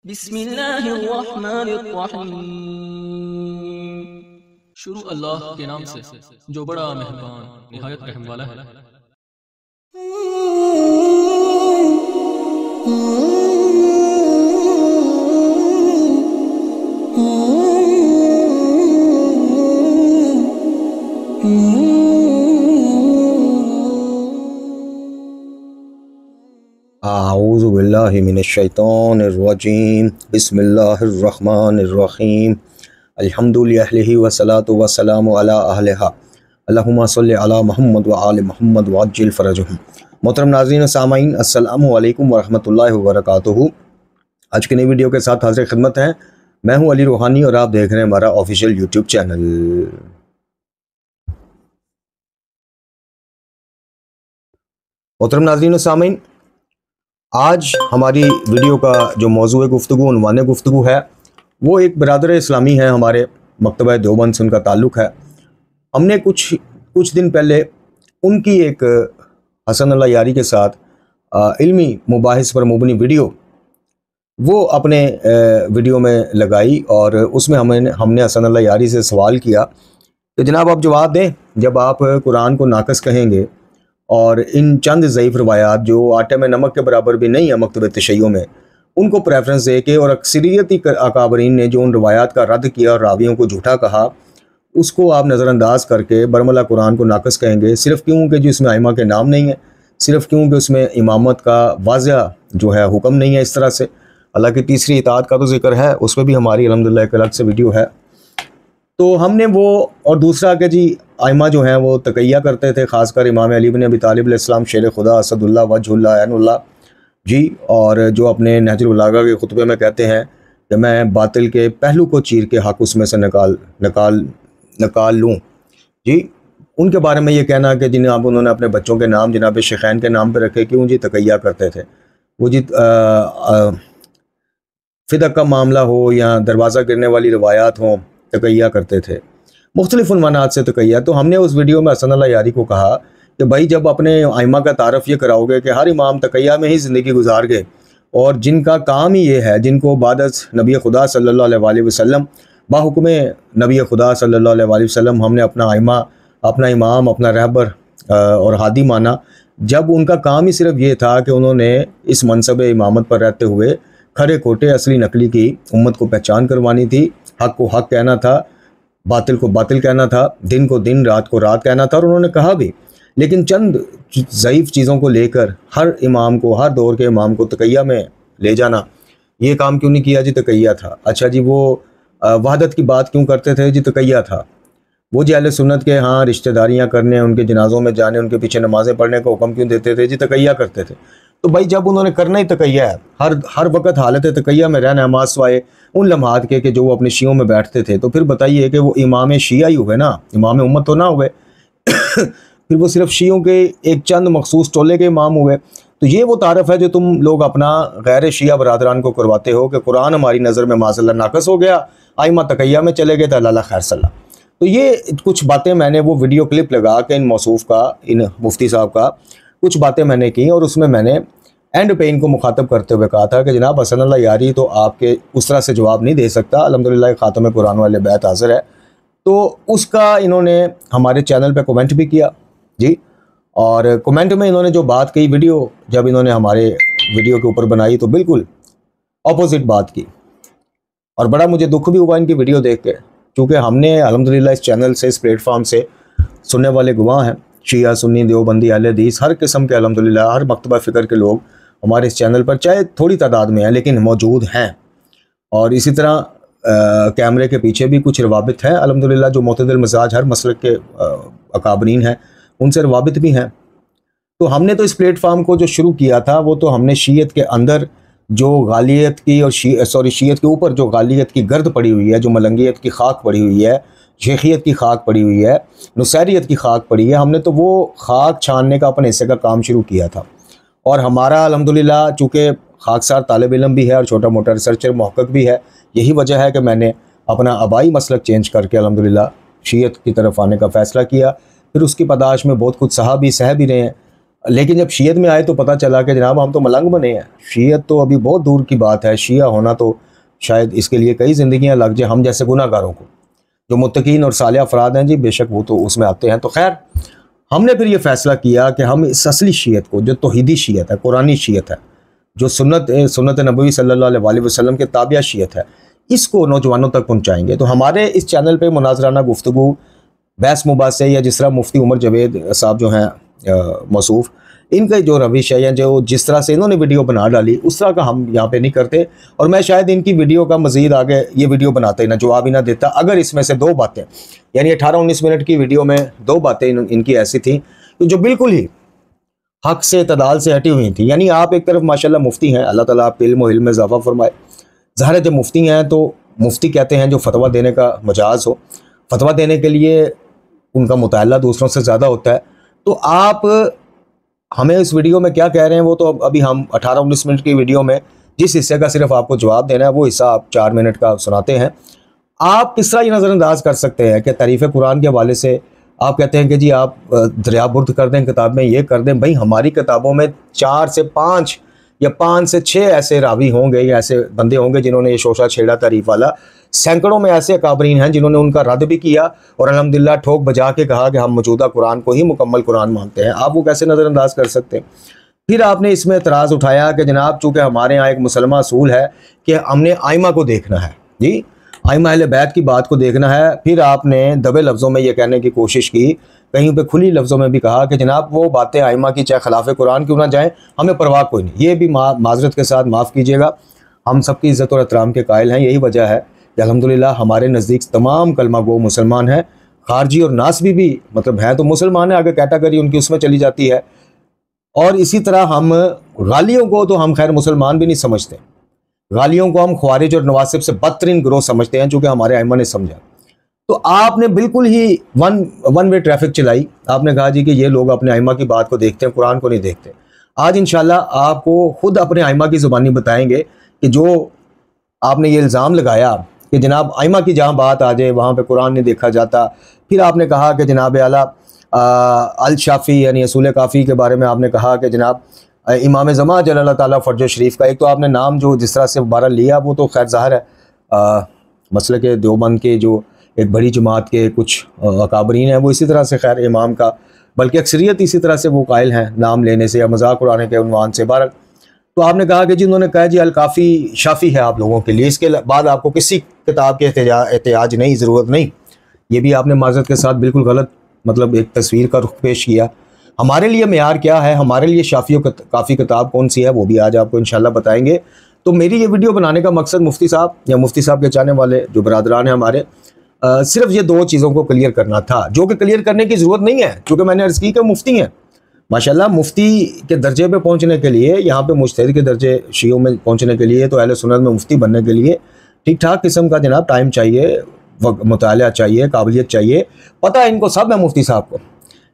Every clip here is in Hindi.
बिस्मिल्लाहिर्रहमानिर्रहीम। शुरू अल्लाह के नाम से जो बड़ा मेहरबान निहायत रहम वाला है। आऊज़ु बिल्लाहि मिनश्शैतानिर्रजीम बिस्मिल्लाहिर्रहमानिर्रहीम अल्हम्दुलिल्लाहि वस्सलातु वस्सलामु अला अहलिहा अल्लाहुम्मा सल्लि अला मुहम्मद व आलि मुहम्मद वअज्जिल फरजहुम। मोहतरम नाज़रीन व सामाईन, अस्सलामु अलैकुम व रहमतुल्लाहि व बरकातुहू। आज की नई वीडियो के साथ हाज़िर खिदमत हैं। मैं हूं अली रूहानी और आप देख रहे हैं हमारा ऑफिशियल यूट्यूब चैनल। मोहतरम नाज़रीन व सामाईन, आज हमारी वीडियो का जो मौज़ूए गुफ्तगू, उन्वाने गुफ्तगू है, वो एक बरादर इस्लामी है, हमारे मकतबा देवबंद से उनका ताल्लुक़ है। हमने कुछ दिन पहले उनकी एक हसन अल्लाह यारी के साथ इल्मी मुबाहिस पर मुबनी वीडियो वो अपने वीडियो में लगाई और उसमें हमने हसन अल्लाह यारी से सवाल किया कि जनाब आप जवाब दें, जब आप कुरान को नाकस कहेंगे और इन चंद ज़ईफ़ रवायात जो आटे में नमक के बराबर भी नहीं है मकतब तशय्युअ में, उनको प्रेफरेंस दे के और अक्सरियती अकाबरीन ने जो उन रवायात का रद्द किया और रावियों को झूठा कहा, उसको आप नज़रअंदाज करके बरमला कुरान को नाकस कहेंगे, सिर्फ़ क्यों कि जो इसमें आइमा के नाम नहीं है, सिर्फ़ क्यों कि उसमें इमामत का वाज़िया जो है हुक्म नहीं है। इस तरह से हालांकि तीसरी इताअत का तो जिक्र है, उसमें भी हमारी अल्हम्दुलिल्लाह एक अलग से वीडियो है। तो हमने वो, और दूसरा कि जी आइमा जो हैं वो तकैया करते थे, ख़ासकर इमाम अली बिन अबी तालिब अलैहिस्सलाम शेर खुदा असदुल्लाह वजहुल्लाह ऐनुल्लाह जी, और जो अपने नहजुल बलागा के खुतबे में कहते हैं कि मैं बातिल के पहलू को चीर के हक़ उसमें से निकाल लूँ जी। उनके बारे में ये कहना कि जनाब उन्होंने अपने बच्चों के नाम जनाब शेखैन के नाम पर रखे, क्यों जी? तकैया करते थे वो जी। फ़िदक का मामला हो या दरवाज़ा गिरने वाली रवायात हों, तकैया करते थे, मुख्तलिफ़ उन्वानात से तकैया। तो हमने उस वीडियो में हसन अल्लाह यारी को कहा कि भाई जब अपने आइमा का तारफ़ ये कराओगे कि हर इमाम तकैया में ही ज़िंदगी गुजार गए और जिनका काम ही ये है, जिनको बादस नबी खुदा सल्लल्लाहु अलैहि वसल्लम बाहुक्म नबी खुदा सल्लल्लाहु अलैहि वसल्लम हमने अपना आइमा, अपना इमाम, अपना रहबर और हादी माना, जब उनका काम ही सिर्फ ये था कि उन्होंने इस मनसब इमामत पर रहते हुए खरे खोटे असली नकली की उम्मत को पहचान करवानी थी, हक़ को हक़ कहना था, बातिल को बातिल कहना था, दिन को दिन, रात को रात कहना था, और उन्होंने कहा भी। लेकिन चंद ज़ईफ़ चीज़ों को लेकर हर इमाम को, हर दौर के इमाम को तकैया में ले जाना, ये काम क्यों नहीं किया जी? तकैया था। अच्छा जी, वो वहदत की बात क्यों करते थे जी? तकैया था। वो जी अहले सुन्नत के हाँ रिश्तेदारियाँ करने, उनके जनाज़ों में जाने, उनके पीछे नमाज़ें पढ़ने का हुक्म क्यों देते थे जी? तकैया करते थे। तो भाई जब उन्होंने करना ही तकैया है, हर वक्त हालत तकैया में रहना है, मासवाए उन लम्हात के जो वो अपने शियों में बैठते थे, तो फिर बताइए कि वो इमाम शिया ही हुए ना, इमाम उम्मत तो ना हुए। फिर वो सिर्फ शियों के एक चंद मखसूस टोले के इमाम हुए। तो ये वो तारफ़ है जो तुम लोग अपना गैर शिया बरादरान को करवाते हो कि कुरान हमारी नज़र में माज़अल्लाह नाकस हो गया, आइमा तकैया में चले गए, तो अल्लाह खैर सल्ला। तो ये कुछ बातें मैंने वो वीडियो क्लिप लगा के इन मौसूफ़ का, इन मुफ्ती साहब का कुछ बातें मैंने की, और उसमें मैंने एंड पे इनको मुखातब करते हुए कहा था कि जनाब हसन अल्लाह यारी तो आपके उस तरह से जवाब नहीं दे सकता, अल्हम्दुलिल्लाह ख़ातम कुरान वाले बैत हाज़िर है। तो उसका इन्होंने हमारे चैनल पे कमेंट भी किया जी, और कमेंट में इन्होंने जो बात कही, वीडियो जब इन्होंने हमारे वीडियो के ऊपर बनाई तो बिल्कुल अपोजिट बात की, और बड़ा मुझे दुख भी हुआ इनकी वीडियो देख के, क्योंकि हमने अल्हम्दुलिल्लाह इस चैनल से, इस प्लेटफॉर्म से सुनने वाले गवाह हैं, शिया, सुन्नी, देवबंदी, अहले हदीस, हर किस्म के अल्हम्दुलिल्लाह हर मकतबा फ़िक्र के लोग हमारे इस चैनल पर चाहे थोड़ी तादाद में हैं लेकिन मौजूद हैं। और इसी तरह कैमरे के पीछे भी कुछ रवाबित हैं अल्हम्दुलिल्लाह, जो मोतदिल मिजाज हर मसलक के अकाबरीन हैं, उनसे रवाबित भी हैं। तो हमने तो इस प्लेटफार्म को जो शुरू किया था, वो तो हमने शीयत के अंदर जो गालियत की और शीयत के ऊपर जो गालियत की गर्द पड़ी हुई है, जो मलंगियत की खाक पड़ी हुई है, शेखियत की खाक पड़ी हुई है, नुसैरियत की खाक पड़ी है, हमने तो वो खाक छानने का अपने हिस्से का काम शुरू किया था। और हमारा अल्हम्दुलिल्लाह चूँकि खाकसार तालिब इल्म भी है और छोटा मोटा रिसर्चर मुहक्किक भी है, यही वजह है कि मैंने अपना आबाई मसलक चेंज करके अल्हम्दुलिल्लाह शीयत की तरफ आने का फ़ैसला किया। फिर उसकी पदाश में बहुत कुछ सहा भी रहे हैं। लेकिन जब शीयत में आए तो पता चला कि जनाब हम तो मलंग बने हैं। शीयत तो अभी बहुत दूर की बात है, शिया होना तो शायद इसके लिए कई ज़िंदगियां लग जाए हम जैसे गुनाहगारों को। जो मुत्तकीन और साले अफराद हैं जी, बेशक वो तो उसमें आते हैं। तो खैर हमने फिर ये फ़ैसला किया कि हम इस असली शीयत को, जो तौहीदी शीयत है, कुरानी शीयत है, जो सुन्नत नबवी सल्लल्लाहु अलैहि वसल्लम के ताबिया शीयत है, इसको नौजवानों तक पहुँचाएँगे। तो हमारे इस चैनल पर मुनाजराना गुफ्तगू, बहस मुबासे, या जिस तरह मुफ्ती उमर जवेद साहब जो हैं मौसूफ़, इनका जो रविश है या जो जिस तरह से इन्होंने वीडियो बना डाली, उस तरह का हम यहाँ पे नहीं करते। और मैं शायद इनकी वीडियो का मज़ीद आगे ये वीडियो बनाते ही ना, जवाब ही ना देता अगर इसमें से दो बातें, यानी 18-19 मिनट की वीडियो में दो बातें इनकी ऐसी थी जो बिल्कुल ही हक से, तदाल से हटी हुई थी। यानी आप एक तरफ माशाल्लाह मुफ्ती हैं, अल्लाह ताला आपके इल्म और इल्म में इजाफा फरमाए। ज़ाहिर है जब मुफ्ती हैं तो मुफ्ती कहते हैं जो फतवा देने का मजाज हो, फतवा देने के लिए उनका मुताला दूसरों से ज़्यादा होता है। तो आप हमें इस वीडियो में क्या कह रहे हैं वो तो अभी हम 18-19 मिनट की वीडियो में जिस हिस्से का सिर्फ आपको जवाब देना है वो हिस्सा आप 4 मिनट का सुनाते हैं। आप किस तरह ये नज़रअंदाज कर सकते हैं कि तारीफ़ कुरान के हवाले से आप कहते हैं कि जी आप दरिया बुर्द कर दें किताब में, ये कर दें। भाई हमारी किताबों में 4 से 5 या 5 से 6 ऐसे रावी होंगे या ऐसे बंदे होंगे जिन्होंने ये शोशा छेड़ा तारीफ़ वाला। सैकड़ों में ऐसे अकाबरीन हैं जिन्होंने उनका रद्द भी किया और अल्हम्दुलिल्लाह ठोक बजा के कहा कि हम मौजूदा कुरान को ही मुकम्मल कुरान मानते हैं। आप वो कैसे नज़रअंदाज कर सकते हैं? फिर आपने इसमें एतराज़ उठाया कि जनाब चूँकि हमारे यहाँ एक मुसलमान असूल है कि हमने आइमा को देखना है, जी आइमा अहले बैत की बात को देखना है। फिर आपने दबे लफ्ज़ों में ये कहने की कोशिश की, कहीं पे खुली लफ्ज़ों में भी कहा कि जनाब वो बातें आइमा की चाहे खिलाफ कुरान क्यों ना जाएँ, हमें परवाह कोई नहीं। ये भी माजरत के साथ माफ़ कीजिएगा, हम सबकी इज़्ज़त और एहतराम के कायल हैं। यही वजह है कि अल्हम्दुलिल्लाह हमारे नज़दीक तमाम कलमा गो मुसलमान हैं, खारजी और नासबी भी मतलब हैं तो मुसलमान है, आगे कैटेगरी उनकी उसमें चली जाती है। और इसी तरह हम गालियों को तो हम खैर मुसलमान भी नहीं समझते, गालियों को हम ख्वारिज और नवासिब से बदतरीन ग्रोह समझते हैं, चूँकि हमारे आइमा ने समझा। तो आपने बिल्कुल ही वन वे ट्रैफिक चलाई। आपने कहा जी कि ये लोग अपने आइमा की बात को देखते हैं, कुरान को नहीं देखते। आज इंशाल्लाह आपको खुद अपने आइमा की ज़ुबानी बताएंगे कि जो आपने ये इल्ज़ाम लगाया कि जनाब आइमा की जहाँ बात आ जाए वहाँ पे कुरान नहीं देखा जाता। फिर आपने कहा कि जनाब आला अल शाफ़ी यानी असूल काफ़ी के बारे में आपने कहा कि जनाब इमाम ज़मा जल्लल्लाहु ताला फ़र्ज शरीफ का एक तो आपने नाम जो जिस तरह से बारह लिया वो तो खैर ज़ाहिर है मसले के देवबंद के जो एक बड़ी जमात के कुछ अकाबरीन हैं वो इसी तरह से खैर इमाम का, बल्कि अक्सरियत इसी तरह से वो कायल हैं नाम लेने से या मजाक उड़ाने के उन्वान से। बहरहाल तो आपने कहा कि जी उन्होंने कहा जी अल काफ़ी शाफ़ी है आप लोगों के लिए, इसके बाद आपको किसी किताब के एहतियाज नहीं, ज़रूरत नहीं। ये भी आपने माज़रत के साथ बिल्कुल गलत मतलब एक तस्वीर का रुख पेश किया। हमारे लिए मेयार क्या है, हमारे लिए शाफ़ी काफ़ी किताब कौन सी है वो भी आज आपको इंशाल्लाह बताएंगे। तो मेरी ये वीडियो बनाने का मकसद मुफ्ती साहब या मुफ्ती साहब के चाहने वाले जो बरादरान हैं हमारे, सिर्फ ये दो चीज़ों को क्लियर करना था, जो कि क्लियर करने की ज़रूरत नहीं है क्योंकि मैंने अर्ज़ की कि मुफ्ती हैं माशाल्लाह। मुफ्ती के दर्जे पे पहुंचने के लिए, यहाँ पे मुज्तहिद के दर्जे शियों में पहुंचने के लिए, तो अहले सुन्नत में मुफ्ती बनने के लिए ठीक ठाक किस्म का जनाब टाइम चाहिए, मुताला चाहिए, काबिलियत चाहिए। पता है इनको सब है मुफ्ती साहब को,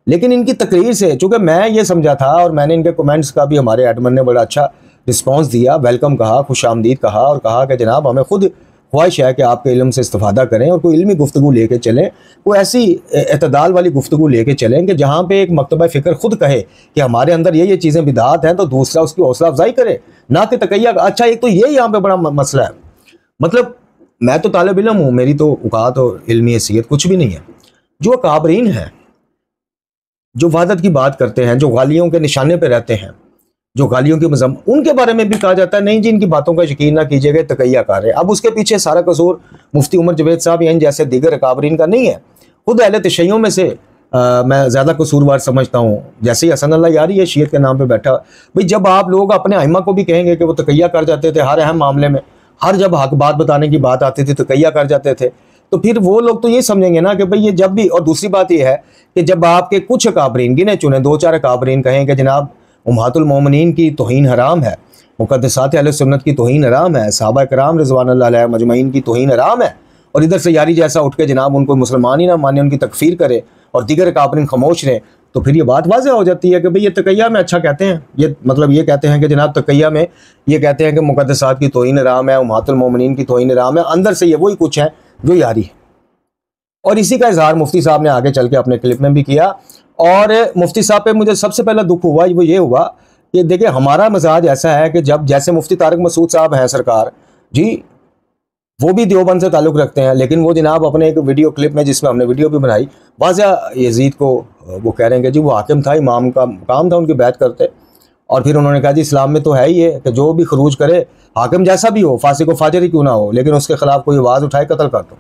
लेकिन इनकी तकरीर से चूँकि मैं ये समझा था और मैंने इनके कमेंट्स का भी हमारे एडमन ने बड़ा अच्छा रिस्पॉन्स दिया, वेलकम कहा, खुश आमदीद कहा और कहा कि जनाब हमें खुद ख्वाहिश है कि आपके इल्म से इस्तिफादा करें और कोई इल्मी गुफ्तगू लेके चलें, कोई ऐसी एतदाल वाली गुफ्तगू लेके चलें कि जहाँ पे एक मकतबा फ़िक्र खुद कहे कि हमारे अंदर ये चीज़ें बिदात हैं, तो दूसरा उसकी हौसला अफजाई करे, ना कि तकैया। अच्छा एक तो ये यहाँ पे बड़ा मसला है, मतलब मैं तो तालिब इल्म हूँ, मेरी तो औकात और इल्मी हैसियत कुछ भी नहीं है। जो अकाबरीन हैं, जो वहदत की बात करते हैं, जो गालियों के निशाने पर रहते हैं, जो गालियों की मज़म, उनके बारे में भी कहा जाता है नहीं जी इनकी बातों का यकीन ना कीजिएगा, तकैया कार है। अब उसके पीछे सारा कसूर मुफ्ती उमर जवेद साहब या इन जैसे दीगर अकाबरीन का नहीं है, खुद अहले तशय्युं में से मैं ज़्यादा कसूरवार समझता हूँ। जैसे ही हसन अल्लाह यारी है शीयत के नाम पर बैठा, भाई जब आप लोग अपने आइमा को भी कहेंगे कि वो तकैया कर जाते थे हर अहम मामले में, हर जब हक बात बताने की बात आती थी तकैया कर जाते थे, तो फिर वो लोग तो ये समझेंगे ना कि भाई ये जब भी। और दूसरी बात ये है कि जब आपके कुछ अकाबरीन गिने चुने 2-4 अकाबरीन कहें कि जनाब उम्महातुल मोमिनीन की तौहीन हराम है, मुक़द्दसात अहले सुन्नत की तौहीन हराम है, सहाबा कराम रिज़वानुल्लाह अलैहिम मजमईन की तौहीन हराम है, और इधर से यारी जैसा उठ के जनाब उनको मुसलमान ही ना माने, उनकी तकफीर करे और दीगर अकाबरीन खामोश रहें, तो फिर ये बात वाज़ेह हो जाती है कि भाई ये तकैया में अच्छा कहते हैं, ये मतलब ये कहते हैं कि जनाब तकैया में ये कहते हैं कि मुक़द्दसात की तौहीन हराम है, उम्महातुल मोमिनीन की तौहीन हराम है, अंदर से ये वही कुछ है जो यारी है। और इसी का इजहार मुफ्ती साहब ने आगे चल के अपने क्लिप में भी किया। और मुफ्ती साहब पे मुझे सबसे पहला दुख हुआ वो ये हुआ कि देखिए हमारा मिजाज ऐसा है कि जब जैसे मुफ्ती तारिक मसूद साहब हैं सरकार जी, वो भी देवबंद से ताल्लुक़ रखते हैं, लेकिन वो जनाब अपने एक वीडियो क्लिप में जिसमें हमने वीडियो भी बनाई वाज़ा यजीद को वो कह रहे हैं कि जी वो हाकिम था, इमाम का काम था उनकी बैत करते। और फिर उन्होंने कहा जी इस्लाम में तो है ही है कि जो भी खरूज करे हाकिम जैसा भी हो, फासिक व फाजिर ही क्यों ना हो, लेकिन उसके खिलाफ कोई आवाज़ उठाए कत्ल कर दो।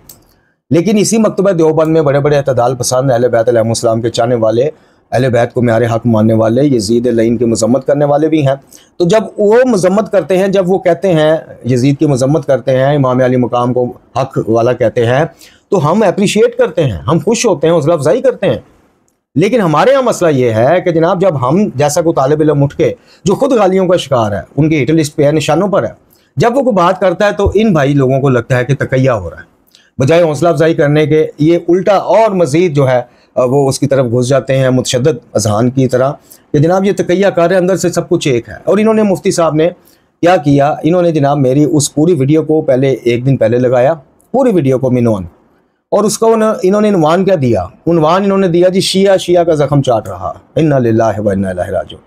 लेकिन इसी मकतबा देवबंद में बड़े बड़े अतदाल पसंद अहले बैत अलैहिस्सलाम के चाहने वाले, अहले बैत को म्यारे हक मानने वाले, यजीद लईन की मजम्मत करने वाले भी हैं। तो जब वो मजम्मत करते हैं, जब वो कहते हैं यजीद की मजम्मत करते हैं, इमाम अली मकाम को हक वाला कहते हैं, तो हम अप्रिशिएट करते हैं, हम खुश होते हैं, हौसला अफजाई करते हैं। लेकिन हमारे यहाँ मसला ये है कि जनाब जब हम जैसा कोई तालिब इल्म उठ के जो खुद गालियों का शिकार है, उनकी हिट लिस्ट पे है, निशानों पर है, जब वो कोई बात करता है तो इन भाई लोगों को लगता है कि तकैया हो रहा है, बजाय हौसला अफजाई करने के ये उल्टा और मजीद जो है वो उसकी तरफ घुस जाते हैं मुतशद्दिद अज़हान की तरह कि जनाब ये तकैया कर रहे हैं, अंदर से सब कुछ एक है। और इन्होंने मुफ्ती साहब ने क्या किया, इन्होंने जनाब मेरी उस पूरी वीडियो को पहले एक दिन पहले लगाया, पूरी वीडियो को मिनोन, और उसका इन्होंने उन्वान क्या दिया, उन्वान इन्होंने दिया जी शिया शिया का जख्म चाट रहा, इन्ना लिल्लाहि व इन्ना इलैहि राजिऊन।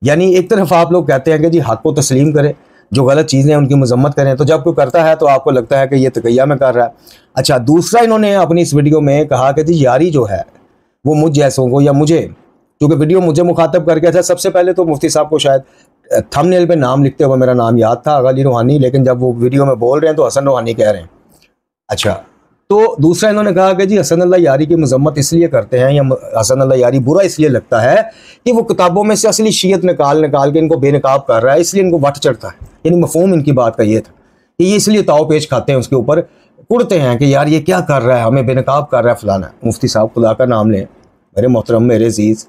यानी एक तरफ आप लोग कहते हैं कि जी हक को तस्लीम करें, जो गलत चीज़ें हैं उनकी मजम्मत करें, तो जब कोई करता है तो आपको लगता है कि ये तकैया में कर रहा है। अच्छा, दूसरा इन्होंने अपनी इस वीडियो में कहा कि जी यारी जो है वो मुझ जैसों को या मुझे, क्योंकि वीडियो मुझे मुखातब करके, अच्छा सबसे पहले तो मुफ्ती साहब को शायद थंबनेल पे नाम लिखते हुए मेरा नाम याद था अली रूहानी, लेकिन जब वो वीडियो में बोल रहे हैं तो हसन रूहानी कह रहे हैं। अच्छा, तो दूसरा इन्होंने कहा कि जी हसन अल्लाह यारी की मजम्मत इसलिए करते हैं या हसन अल्लाह यारी बुरा इसलिए लगता है कि वो किताबों में से असली शीयत निकाल के इनको बेनकाब कर रहा है, इसलिए इनको वट चढ़ता है। यानी मफहूम इनकी बात का ये था कि ये इसलिए ताव पेश खाते हैं, उसके ऊपर कुड़ते हैं कि यार ये क्या कर रहा है, हमें बेनकाब कर रहा है फलाना। मुफ्ती साहब खुदा का नाम लें, मेरे मोहतरम मेरे अजीज़,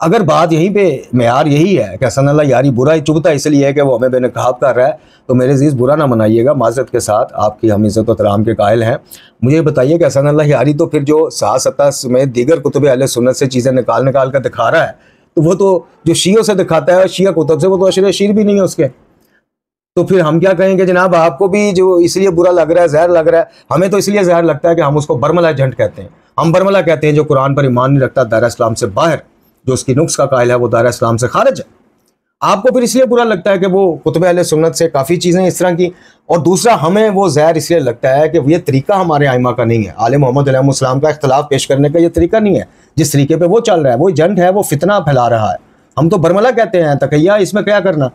अगर बात यहीं पे मेयार यही है कि हसन अल्लाह यारी बुरा ही चुभता इसलिए है कि वो हमें बेनकाब कर रहा है, तो मेरे अजीज़ बुरा ना मनाइएगा, माज़रत के साथ, आपकी हम इज़्ज़त व एहतराम के कायल हैं। मुझे बताइए कि हसन अल्लाह यारी तो फिर जो सात समेत दीगर कुतुब अहले सुन्नत से चीज़ें निकाल कर दिखा रहा है, तो वो तो जो शीयों से दिखाता है, शिया कुतुब से, वो तो अशर शीर भी नहीं है उसके। तो फिर हम क्या कहेंगे जनाब, आपको भी जो इसलिए बुरा लग रहा है, जहर लग रहा है, हमें तो इसलिए जहर लगता है कि हम उसको बरमला एजेंट कहते हैं। हम बरमला कहते हैं जो कुरान पर ईमान नहीं रखता, दायरा इस्लाम से बाहर, जो उसकी नुक्स का कायल है वो दायरा इस्लाम से खारिज है। आपको फिर इसलिए बुरा लगता है कि वो कुतुब अहले सुन्नत से काफ़ी चीज़ें इस तरह की, और दूसरा हमें वो जहर इसलिए लगता है कि ये तरीका हमारे आइमा का नहीं है, आले मोहम्मद अलैहिस्सलाम का इख्तलाफ पेश करने का ये तरीका नहीं है, जिस तरीके पर वो चल रहा है, वो एजेंट है, वो फितना फैला रहा है। हम तो बरमला कहते हैं, तकैया इसमें क्या करना,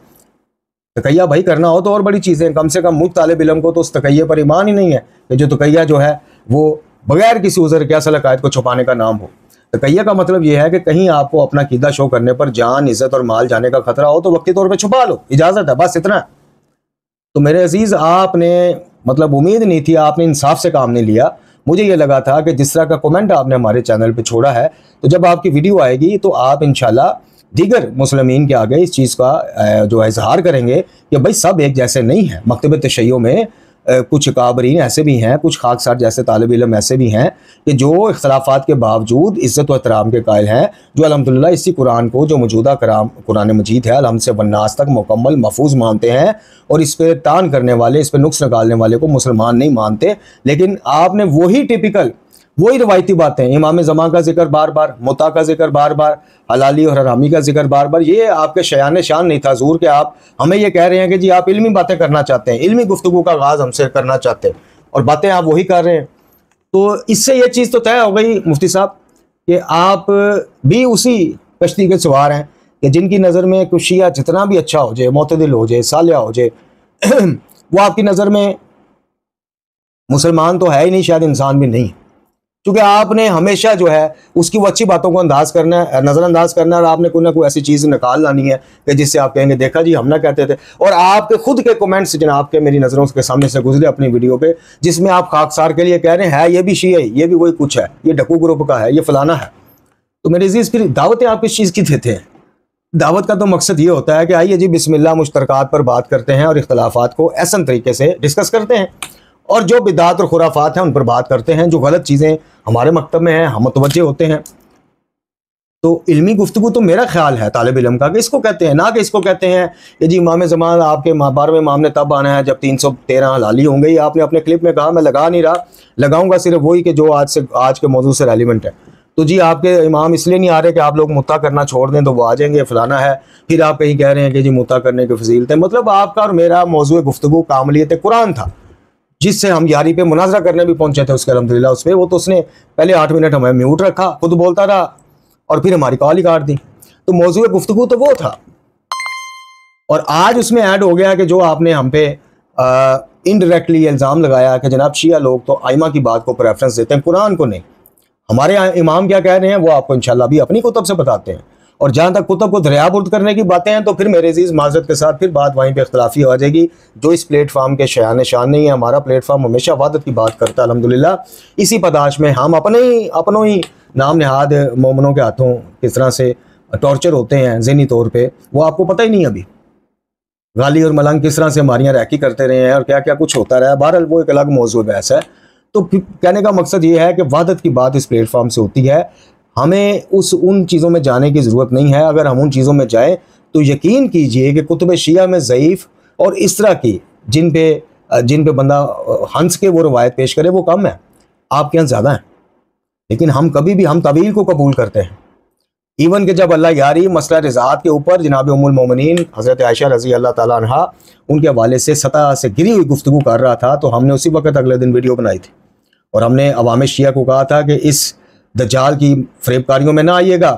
तकैया भाई करना हो तो और बड़ी चीज़ें, कम से कम मुझ तालिब इल्म को तो उस तकैये पर ईमान ही नहीं है कि जो तकैया जो है वो बगैर किसी उज़र के असल अकायद को छुपाने का नाम हो। तकैया का मतलब यह है कि कहीं आपको अपना कीदा शो करने पर जान, इज्जत और माल जाने का खतरा हो तो वक्ती तौर पर छुपा लो, इजाज़त है, बस इतना। तो मेरे अजीज़, आपने मतलब उम्मीद नहीं थी, आपने इंसाफ से काम नहीं लिया। मुझे ये लगा था कि जिस तरह का कमेंट आपने हमारे चैनल पे छोड़ा है, तो जब आपकी वीडियो आएगी तो आप इंशाल्लाह दीगर मुस्लिमीन के आगे इस चीज़ का जो है इजहार करेंगे कि भाई सब एक जैसे नहीं हैं। मकतब तशय्युअ में कुछ काबरीन ऐसे भी हैं, कुछ खाकसार जैसे तालिब इल्म ऐसे भी हैं कि जो इख्तलाफात के बावजूद इज़्ज़त व एहतराम के कायल हैं, जो अल्हम्दुलिल्लाह इसी कुरान को, जो मौजूदा कुरान मजीद है, अलहम से वन्नास तक मुकम्मल महफूज मानते हैं, और इस पर तान करने वाले, इस पर नुक्स निकालने वाले को मुसलमान नहीं मानते। लेकिन आपने वही टिपिकल, वही रवायती बातें, इमाम ज़मा का जिक्र बार बार, मुता का जिक्र बार बार, हलाली और हरामी का जिक्र बार बार, ये आपके शयान शान नहीं था ज़ूर के आप हमें ये कह रहे हैं कि जी आप इल्मी बातें करना चाहते हैं, इल्मी गुफ्तगू का आगाज़ हमसे करना चाहते हैं, और बातें आप वही कर रहे हैं। तो इससे ये चीज़ तो तय हो गई मुफ्ती साहब कि आप भी उसी कश्ती के सवार हैं कि जिनकी नज़र में कुछ शिया जितना भी अच्छा हो जाए, मोतदिल हो जाए, सालिया हो जाए, वो आपकी नज़र में मुसलमान तो है ही नहीं, शायद इंसान भी नहीं, क्योंकि आपने हमेशा जो है उसकी वो अच्छी बातों को अंदाज करना है, नज़रअंदाज करना है, और आपने कोई ना कोई ऐसी चीज़ निकाल लानी है कि जिससे आप कहेंगे देखा जी हम ना कहते थे। और आपके खुद के कमेंट्स जनाब के मेरी नज़रों के सामने से गुजरे अपनी वीडियो पे, जिसमें आप खाकसार के लिए कह रहे हैं ये भी शिया है, ये भी वही कुछ है, ये ढक्कू ग्रुप का है, ये फलाना है। तो मेरे अजीज़, फिर दावतें आप किस चीज़ की देते हैं? दावत का तो मकसद ये होता है कि आइए जी बिस्मिल्लाह मुश्तरकात पर बात करते हैं और इख्तलाफात को ऐसा तरीके से डिस्कस करते हैं, और जो बिदात और खुराफात हैं उन पर बात करते हैं, जो गलत चीज़ें हमारे मकतब में हैं हम मुतवज्जे होते हैं। तो इल्मी गुफ्तगू तो मेरा ख्याल है तालिब इल्म का कि इसको कहते हैं, ना कि इसको कहते हैं कि जी इमाम ज़मान आपके 12वें इमाम ने तब आना है जब 313 हलाली होंगी। आपने अपने क्लिप में कहा, मैं लगा नहीं रहा, लगाऊंगा सिर्फ वही कि जो आज के मौजू से रेलिवेंट है। तो जी आपके इमाम इसलिए नहीं आ रहे कि आप लोग मुत्ता करना छोड़ दें तो वो आ जाएंगे, फलाना है। फिर आप कहीं कह रहे हैं कि जी मुत्ता करने की फजीलत है। मतलब आपका और मेरा मौजू गुफ्तगू कामलियत कुरान था, जिससे हम यारी पे मुनाजरा करने भी पहुंचे थे उसके अल्हम्दुलिल्लाह उस पर। वो तो उसने पहले 8 मिनट हमें म्यूट रखा, खुद बोलता रहा और फिर हमारी कॉल ही काट दी। तो मौजू गुफ्तगू तो वो था, और आज उसमें ऐड हो गया कि जो आपने हम पे इनडायरेक्टली इल्ज़ाम लगाया कि जनाब शिया लोग तो आइमा की बात को प्रेफरेंस देते हैं, कुरान को नहीं। हमारे इमाम क्या कह रहे हैं वो आपको इंशाल्लाह भी अपनी कुतब से बताते हैं। और जहाँ तक कुतब को दरियाबुर्द करने की बातें हैं तो फिर मेरे अजीज़ माजरत के साथ फिर बात वहीं पे इख्तलाफी हो जाएगी। जो इस प्लेटफार्म के शान शान नहीं है, हमारा प्लेटफार्म हमेशा वादत की बात करता है अल्हम्दुलिल्लाह। इसी पदाश में हम अपनों ही नाम नहाद मोमनों के हाथों किस तरह से टॉर्चर होते हैं ज़हनी तौर पर, वो आपको पता ही नहीं। अभी गाली और मलंग किस तरह से हमारियाँ रैकी करते रहे हैं और क्या क्या कुछ होता रहा है। बहरहाल वो एक अलग मौजू बहस है। तो कहने का मकसद ये है कि वादत की बात इस प्लेटफॉर्म से होती है, हमें उन चीज़ों में जाने की ज़रूरत नहीं है। अगर हम उन चीज़ों में जाएं तो यकीन कीजिए कि कुतुब शिया में ज़ईफ़ और इस तरह की जिन पे बंदा हंस के वो रवायत पेश करे वो कम है, आपके यहाँ ज़्यादा है। लेकिन हम कभी भी हम तवील को कबूल करते हैं। इवन कि जब अल्लाह यारी मसला रिज़ात के ऊपर जनाब उम्मुल मोमिनीन हज़रत आयशा रज़ी अल्लाह ताला अन्हा उनके हवाले से सतह से गिरी हुई गुफ्तगू कर रहा था, तो हमने उसी वक्त अगले दिन वीडियो बनाई थी और हमने अवाम शिया को कहा था कि इस दज्जाल की फरेबकारियों में ना आइएगा।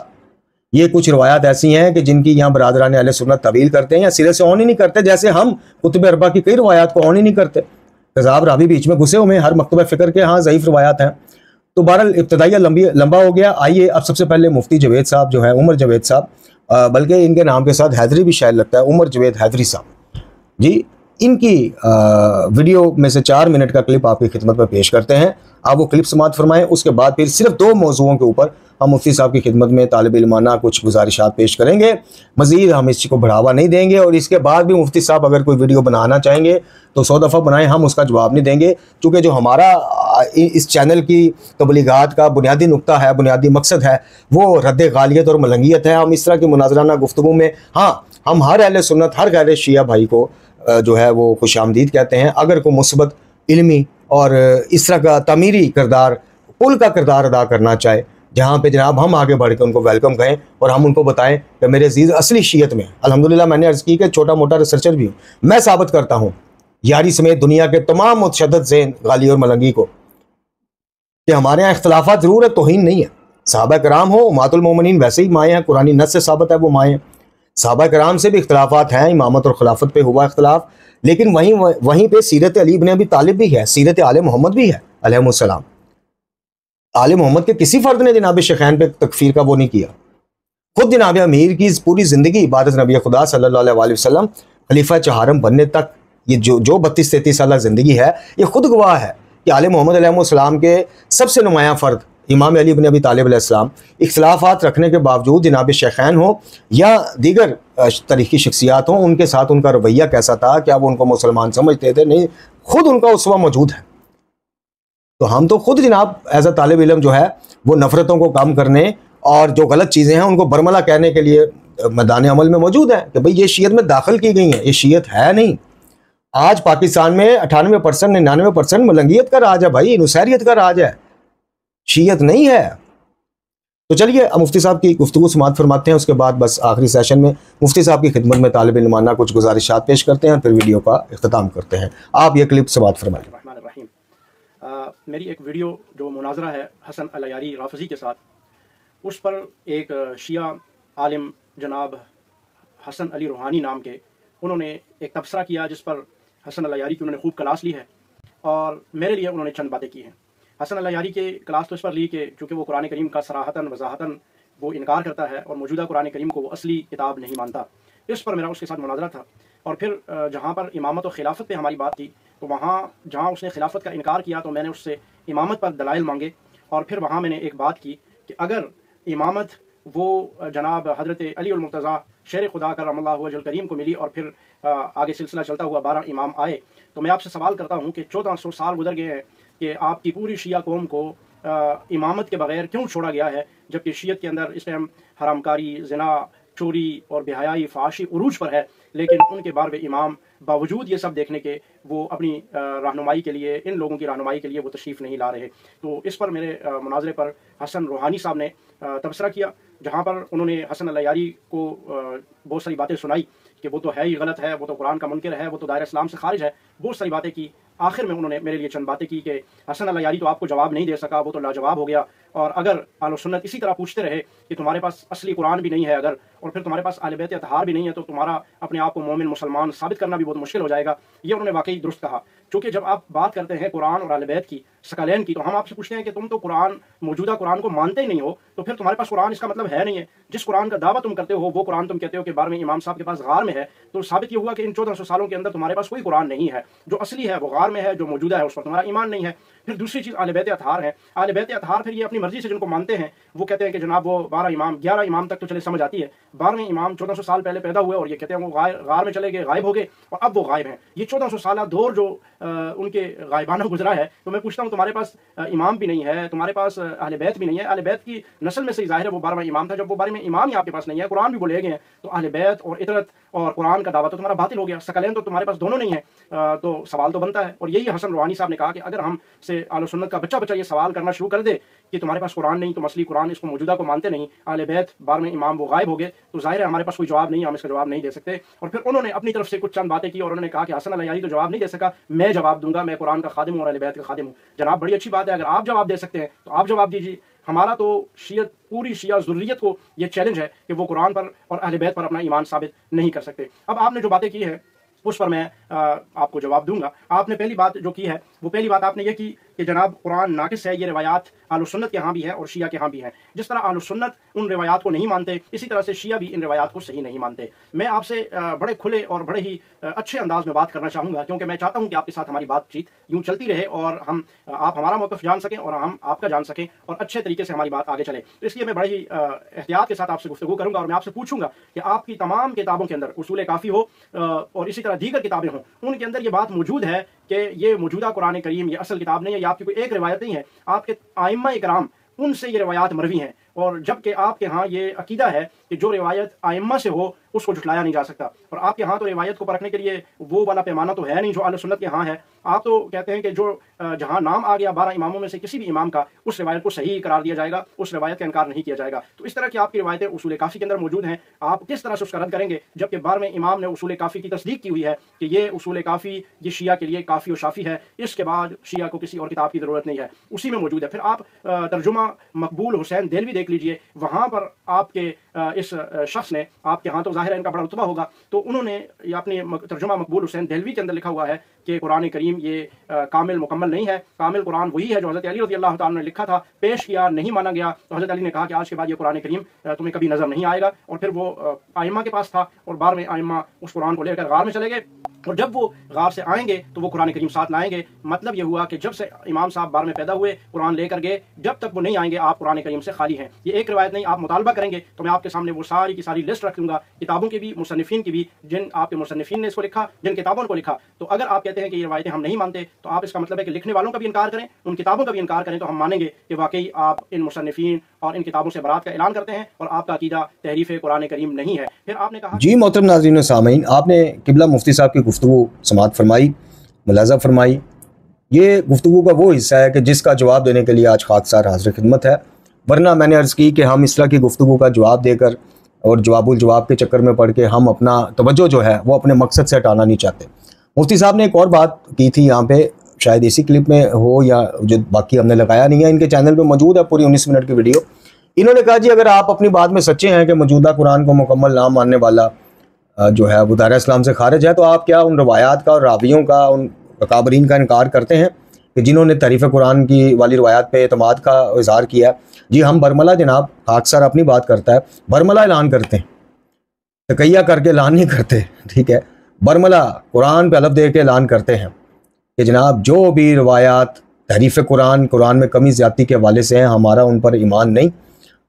ये कुछ रवायात ऐसी हैं कि जिनकी यहाँ बरादरान अहले सुन्नत तवील करते हैं या सिरे से ऑन ही नहीं करते, जैसे हम कुतुब अरबा की कई रवायात को ऑन ही नहीं करते। कज़ाब रावी बीच में घुसे हुए हर मकतबा फ़िक्र के हाँ ज़ईफ़ रवायात हैं। तो बहरहाल इब्तदाइया लंबा हो गया। आइए अब सबसे पहले मुफ्ती जवेद साहब जो है, उमर जवेद साहब, बल्कि इनके नाम के साथ हैदरी भी शायद लगता है, उमर जवेद हैदरी साहब जी, इनकी वीडियो में से 4 मिनट का क्लिप आपकी खिदमत में पेश करते हैं। आप वो क्लिप समात फरमाएं। उसके बाद फिर सिर्फ 2 मौजूओं के ऊपर हम मुफ्ती साहब की खिदमत में तालिब इल्माना कुछ गुजारिशात पेश करेंगे। मज़ीद हम इस चीज़ को बढ़ावा नहीं देंगे और इसके बाद भी मुफ्ती साहब अगर कोई वीडियो बनाना चाहेंगे तो 100 दफ़ा बनाएं, हम उसका जवाब नहीं देंगे। चूँकि जो हमारा इस चैनल की तबलीगात का बुनियादी नुक्ता है, बुनियादी मकसद है, वो रद्द गालियत और मलंगियत है। हम इस तरह की मुनाजराना गुफ्तगू में हाँ, हम हर अहले सुन्नत हर गैर शिया भाई को जो है वो खुशामदीद कहते हैं। अगर कोई मुस्बत इल्मी और इस तरह का तमीरी किरदार, पुल का किरदार अदा करना चाहे, जहाँ पे जनाब हम आगे बढ़ के उनको वेलकम कहें और हम उनको बताएं कि मेरे अजीज़ असली शीयत में अल्हम्दुलिल्लाह मैंने अर्ज़ की कि छोटा मोटा रिसर्चर भी हूँ, मैं साबित करता हूँ यारी समेत दुनिया के तमाम मुतशद्दिद ज़हन गाली और मलंगी को कि हमारे यहाँ इख्तलाफात ज़रूर है, तौहीन नहीं है। सहाबा कराम हो उम्मतुल मोमिनीन वैसे ही माए हैं, कुरानी नस से साबित है वो माए हैं। सहाबा कराम से भी इख्तलाफात हैं, इमामत और खिलाफत पे हुआ इख्तलाफ, लेकिन वहीं पे सीरत अली इब्न अबी तालिब भी है, सीरत आले मोहम्मद भी है अलैहिस्सलाम। आले मोहम्मद के किसी फ़र्द ने जनाब शेखैन पे तकफीर का वो नहीं किया। खुद जनाब अमीर की पूरी ज़िंदगी इबादत नबी खुदा सल्लल्लाहु अलैहि वसल्लम खलीफा चहारम बनने तक ये जो 32-33 साल ज़िंदगी है, ये खुद गवाह है कि आले मोहम्मद अलैहिस्सलाम के सबसे नुमायाँ फ़र्द इमाम अली इब्न अबी तालिब अलैहिस्सलाम इख्तलाफात रखने के बावजूद जनाब शेखैन हो या दीगर तरीक़ी शख्सियात हों, उनके साथ उनका रवैया कैसा था, क्या वो उनको मुसलमान समझते थे? नहीं, खुद उनका उसवा मौजूद है। तो हम तो खुद जनाब एज अ तालिब इल्म जो है वो नफ़रतों को कम करने और जो गलत चीज़ें हैं उनको बरमला कहने के लिए मैदान अमल में मौजूद है कि भाई ये शीयत में दाखिल की गई है, ये शीयत है नहीं। आज पाकिस्तान में 98% 99% मलंगियत का राज है भाई, नुसैरियत का राज है, शीयत नहीं है। तो चलिए मुफ्ती साहब की गुफ्तगू समात फरमाते हैं, उसके बाद बस आखिरी सेशन में मुफ्ती साहब की खिदमत में तालिब इल्माना कुछ गुजारिशात पेश करते हैं, फिर वीडियो का इख्तिताम करते हैं। आप ये क्लिप समात फरमाएं। मेरी एक वीडियो जो मुनाजरा है हसन अल यारी राफजी के साथ, उस पर एक शिया आलिम जनाब हसन अली रूहानी नाम के, उन्होंने एक तबसरा किया जिस पर हसन अल यारी की उन्होंने खूब क्लास ली है और मेरे लिए उन्होंने चंद बातें की हैं। हसन अल यारी के क्लास तो इस पर ली कि चूँकि वो कुरान करीम का सराहतन वजाहतन वो इनकार करता है और मौजूदा कुरान करीम को वो असली किताब नहीं मानता। इस पर मेरा उसके साथ मुनाजरा था और फिर जहाँ पर इमामत और खिलाफत पे हमारी बात थी तो वहाँ जहाँ उसने खिलाफत का इनकार किया तो मैंने उससे इमामत पर दलाइल मांगे और फिर वहाँ मैंने एक बात की कि अगर इमामत वो जनाब हज़रत अली उल मुर्तज़ा शेर खुदा करमल्लाहु वजहल करीम को मिली और फिर आगे सिलसिला चलता हुआ 12 इमाम आए, तो मैं आपसे सवाल करता हूँ कि 1400 साल गुजर गए हैं कि आपकी पूरी शिया कौम को इमामत के बगैर क्यों छोड़ा गया है, जबकि शीयत के अंदर इस टाइम हरामकारी, जना, चोरी और बेहयाई, फाशी उरूज पर है, लेकिन उनके बारवे इमाम बावजूद ये सब देखने के वो अपनी रहनुमाई के लिए, इन लोगों की रहनुमाई के लिए वो तशरीफ़ नहीं ला रहे। तो इस पर मेरे मुनाजरे पर हसन रूहानी साहब ने तबसरा किया, जहाँ पर उन्होंने हसन अल-अयारी को बहुत सारी बातें सुनाई कि वो तो है ही गलत है, वो तो कुरान का मुनकिर है, वो तो दायरा इस्लाम से खारिज है, बहुत सारी बातें की। आखिर में उन्होंने मेरे लिए चंद बातें की कि हसन अल-अयारी तो आपको जवाब नहीं दे सका, वो तो लाजवाब हो गया, और अगर अहले सुन्नत इसी तरह पूछते रहे कि तुम्हारे पास असली कुरान भी नहीं है अगर, और फिर तुम्हारे पास अहले बैत अतहार भी नहीं है, तो तुम्हारा अपने आप को मोमिन मुसलमान साबित करना भी बहुत मुश्किल हो जाएगा। ये उन्होंने वाकई दुरुस्त कहा, क्योंकि जब आप बात करते हैं कुरान और अहले बैत की, सकलैन की, तो हम आपसे पूछते हैं कि तुम तो कुरान, मौजूदा कुरान को मानते ही नहीं हो, तो फिर तुम्हारे पास कुरान इसका मतलब है नहीं है। जिस कुरान का दावा तुम करते हो वो कुरान तुम कहते हो कि 12वें इमाम साहब के पास गार में है, तो साबित ये हुआ कि इन 1400 सालों के अंदर तुम्हारे पास कोई कुरान नहीं है, जो असली है वो गार में है, जो मौजूदा है उस पर तुम्हारा ईमान नहीं है। फिर दूसरी चीज़ अहले बैत अतहार है। अहले बैत अतहार फिर ये अपनी मर्जी से जिनको मानते हैं वो कहते हैं कि जनाब वो 12 इमाम, 11 इमाम तक तो चले समझ आती है, 12वें इमाम 1400 साल पहले पैदा हुए और ये कहते हैं वो गार में चले गए, गायब हो गए और अब वो गायब हैं। ये 1400 साल दौर जो उनके गायबाना गुजरा है, तो मैं पूछता हूँ तुम्हारे पास इमाम भी नहीं है, तुम्हारे पास अहले बैत भी नहीं है। अहले बैत की नस्ल में से जाहिर है वो 12वां इमाम था, जब वो 12वें इमाम ही आपके पास नहीं है, कुरान भी बोले गए हैं, तो अहले बैत और इतरत और कुरान का दावा तो तुम्हारा बातिल हो गया। सकलैन तो तुम्हारे पास दोनों नहीं है, तो सवाल तो बनता है। और यही हसन रूहानी साहब ने कहा कि अगर हम से अहले सुन्नत का बच्चा ये सवाल करना शुरू कर दे कि तुम्हारे पास कुरान नहीं, तुम असली कुरान इसको मौजूदा को मानते नहीं, अहले बैत 12वें इमाम वो गायब हो गए, तो जाहिर है हमारे पास कोई जवाब नहीं, हम इसका जवाब नहीं दे सकते। और फिर उन्होंने अपनी तरफ से कुछ चंद बातें की और उन्होंने कहा कि हसन अल-अयारी तो जवाब नहीं दे सका, मैं जवाब दूंगा, मैं कुरान का खादिम हूँ और अहले बैत का खादिम हूँ। जनाब बड़ी अच्छी बात है, अगर आप जवाब दे सकते हैं तो आप जवाब दीजिए। हमारा तो शियत, पूरी शिया ज़ुर्रियत को ये चैलेंज है कि वो कुरान पर और अहले बैत पर अपना ईमान साबित नहीं कर सकते। अब आपने जो बातें की है उस पर मैं आपको जवाब दूंगा। आपने पहली बात जो की है, वो पहली बात आपने ये की कि जनाब कुरान नाकिस है, ये रिवायात अहले सुन्नत के यहाँ भी है और शिया के यहाँ भी है। जिस तरह अहले सुन्नत उन रिवायात को नहीं मानते, इसी तरह से शिया भी इन रिवायात को सही नहीं मानते। मैं आपसे बड़े खुले और बड़े ही अच्छे अंदाज में बात करना चाहूँगा, क्योंकि मैं चाहता हूँ कि आपके साथ हमारी बातचीत यूँ चलती रहे और आप हमारा मौक़िफ़ जान सकें और हम आपका जान सकें और अच्छे तरीके से हमारी बात आगे चले। तो इसलिए मैं बड़े ही एहतियात के साथ आपसे गुफ्तगू करूँगा और मैं आपसे पूछूंगा कि आपकी तमाम किताबों के अंदर उसूल काफ़ी हो और इसी तरह दीगर किताबें हों, उनके अंदर ये बात मौजूद है कि ये मौजूदा कुरान करीम ये असल किताब नहीं है, ये आपकी कोई एक रिवायत नहीं है, आपके आइम्मा इकराम उनसे ये रिवायात मरवी हैं। और जबकि आपके यहाँ ये अकीदा है कि जो रिवायत आइम्मा से हो उसको झुटलाया नहीं जा सकता, और आपके यहाँ तो रिवायत को परखने के लिए वो वाला पैमाना तो है नहीं जो अहले सुन्नत के यहाँ है। आप तो कहते हैं कि जो जहाँ नाम आ गया 12 इमामों में से किसी भी इमाम का, उस रिवायत को सही करार दिया जाएगा, उस रिवायत का इनकार नहीं किया जाएगा। तो इस तरह की आपकी रिवायतें उसूल काफ़ी के अंदर मौजूद हैं, आप किस तरह से उसका रद्द करेंगे जबकि 12वें इमाम ने उसूल काफ़ी की तस्दीक की हुई है कि ये उसूल काफ़ी ये शिया के लिए काफ़ी और शाफ़ी है, इसके बाद शिया को किसी और किताब की ज़रूरत नहीं है, उसी में मौजूद है। फिर आप तर्जुमा मकबूल हुसैन देलवी देख लीजिए, वहाँ पर आपके इस शख्स ने, आपके यहाँ तो ज़ाहिर है इनका बड़ा रुतबा होगा, तो उन्होंने अपने तर्जुमा मकबूल हुसैन देलवी के अंदर लिखा हुआ है कि कुरान करीम ये कामिल मुकम्मल नहीं है, कामिल कुरान वही है जो हज़रत अली रज़ी अल्लाह तआला ने लिखा था, पेश किया, नहीं माना गया, तो हज़रत अली ने कहा कि आज के बाद ये कुरान करीम तुम्हें कभी नज़र नहीं आएगा। और फिर वो आइम्मा के पास था और 12वें आइम्मा उस कुरान को लेकर गार में चले गए, और जब वो गार से आएंगे तो वो कुरान करीम साथ लाएंगे। मतलब ये हुआ कि जब से इमाम साहब 12 में पैदा हुए कुरान लेकर गए, जब तक वो नहीं आएंगे आप कुरान करीम से खाली हैं। ये एक रिवायत नहीं, आप मुतालबा करेंगे तो मैं आपके सामने वो सारी की सारी लिस्ट रख दूंगा, किताबों की भी, मुसन्निफीन की भी, जिन आपके मुसन्निफीन ने इसको लिखा, जिन किताबों को लिखा। तो अगर आप कहते हैं कि ये रिवायतें हम नहीं मानते, तो आप इसका मतलब है कि लिखने वालों का भी इनकार करें, उन किताबों का भी इनकार करें, तो हम मानेंगे कि वाकई आप इन मुसन्निफीन और इन किताबों से बरात का ऐलान करते हैं और आपका अकीदा तहरीफ कुरान करीम नहीं है। फिर आपने कहा जी मोहतरम नाज़रीन व सामीन, आपने किबला मुफ्ती साहब की गुफ्तगू समाअत फरमाई, मुलाज़ा फरमाई। ये गुफ्तगू का वो हिस्सा है कि जिसका जवाब देने के लिए आज खाकसार हाज़िर खिदमत है, वरना मैंने अर्ज़ की कि हम इस तरह की गुफ्तगू का जवाब देकर और जवाबुल जवाब के चक्कर में पड़ के हम अपना तवज्जो जो है वो अपने मकसद से हटाना नहीं चाहते। मुफ्ती साहब ने एक और बात की थी यहाँ पे, शायद इसी क्लिप में हो या जो बाकी हमने लगाया नहीं है, इनके चैनल पे मौजूद है पूरी 19 मिनट की वीडियो। इन्होंने कहा जी अगर आप अपनी बात में सच्चे हैं कि मौजूदा कुरान को मुकम्मल ना मानने वाला जो है वो दायरा इस्लाम से खारिज है, तो आप क्या उन रवायात का और रावियों का, उन अकाबरीन का इनकार करते हैं कि जिन्होंने तारीफ़ कुरान की वाली रवायात पे एतमाद का इज़हार किया? जी हम बरमला, जनाब खाकसर अपनी बात करता है, बरमला ऐलान करते हैं, तकैया करके ऐलान नहीं करते, ठीक है। बरमला कुरान पे अलफ दे के ऐलान करते हैं कि जनाब जो भी रवायात तारीफ़ कुरान, कुरान में कमी ज़्यादती के हवाले से हैं, हमारा उन पर ईमान नहीं,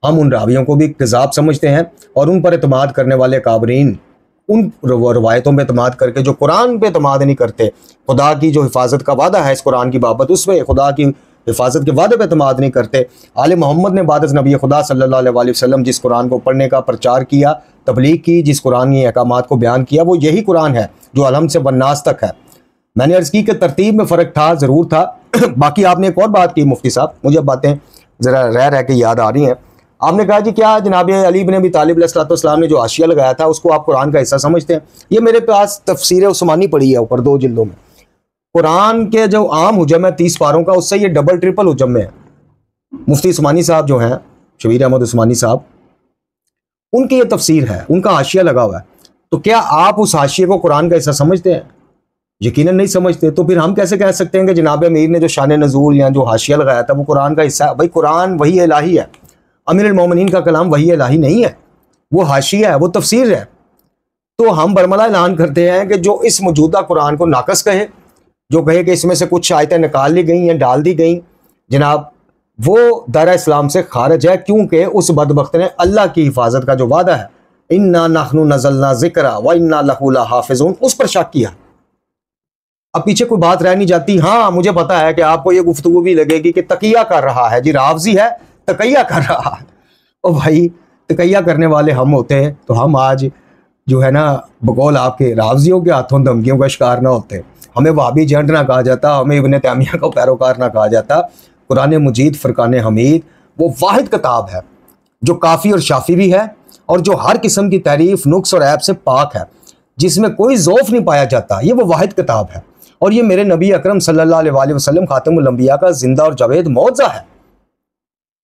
हम उन रावियों को भी कज़ाब समझते हैं और उन पर एतमाद करने वाले काबरीन उन रवायतों पर एतमाद करके जो कुरान पे एतमाद नहीं करते, खुदा की जो हिफाजत का वादा है इस कुरान की बाबत, उस पर खुदा की हिफाजत के वादे पे एतमाद नहीं करते। आले मोहम्मद ने बाद नबी खुदा सल्लल्लाहु अलैहि वसल्लम जिस कुरान को पढ़ने का प्रचार किया, तबलीग की, जिस कुरान के अहकामात को बयान किया, वो यही कुरान है जो अलहम से बन्नास तक है। मैंने अर्ज़ की कि तरतीब में फ़र्क था, ज़रूर था। बाकी आपने एक और बात की मुफ्ती साहब, मुझे बातें ज़रा रह के याद आ रही हैं। आपने कहा जी क्या जनाब अली बिन अबी तालिब अलैहिस्सलाम ने जो हाशिया लगाया था उसको आप कुरान का हिस्सा समझते हैं? ये मेरे पास तफसीर उस्मानी पड़ी है ऊपर 2 जिल्दों में। कुरान के जो आम हुजम है 30 पारों का, उससे ये डबल ट्रिपल हुजम में है। मुफ्ती उस्मानी साहब जो हैं, शबीर अहमद उस्मानी साहब, उनकी ये तफसीर है, उनका हाशिया लगा हुआ है। तो क्या आप उस हाशिए को कुरान का हिस्सा समझते हैं? यकीनन नहीं समझते। तो फिर हम कैसे कह सकते हैं कि जनाब अमीर ने जो शान नज़ूल या जो हाशिया लगाया था वो कुरान का हिस्सा है? भाई कुरान वही इलाही है, अमीरुल मोमिनीन का कलाम वही इलाही नहीं है, वो हाशिया है, वो तफसीर है। तो हम बरमला ऐलान करते हैं कि जो इस मौजूदा कुरान को नाकस कहे, जो कहे कि इसमें से कुछ आयतें निकाल ली गई या डाल दी गई, जनाब वो दायरा इस्लाम से खारिज है, क्योंकि उस बदबख्त ने अल्लाह की हिफाजत का जो वादा है, इन्ना नहनु नज़लना ज़िक्रा व इन्ना लहू लहाफ़िज़ून, उस पर शक किया। अब पीछे कोई बात रह नहीं जाती। हाँ, मुझे पता है कि आपको ये गुफ्तगू भी लगेगी कि तकिया कर रहा है जी, रावजी है तकिया कर रहा है। ओ भाई, तकिया करने वाले हम होते हैं तो हम आज जो है ना, बकौल आपके रावजियों के हाथों धमकियों का शिकार ना होते। हमें वहाबी एजेंट ना कहा जाता, हमें इब्न तैमिया का पैरोकार ना कहा जाता। कुरान मजीद फ़ुरक़ान हमीद वो वाहिद किताब है जो काफ़ी और शाफी भी है और जो हर किस्म की तारीफ, नुक्स और ऐब से पाक है, जिसमें कोई ज़ौफ़ नहीं पाया जाता। ये वो वाहिद किताब है और ये मेरे नबी अकरम सल्लल्लाहु अलैहि वसल्लम खातमुल अंबिया का जिंदा और जावेद मौज़ा है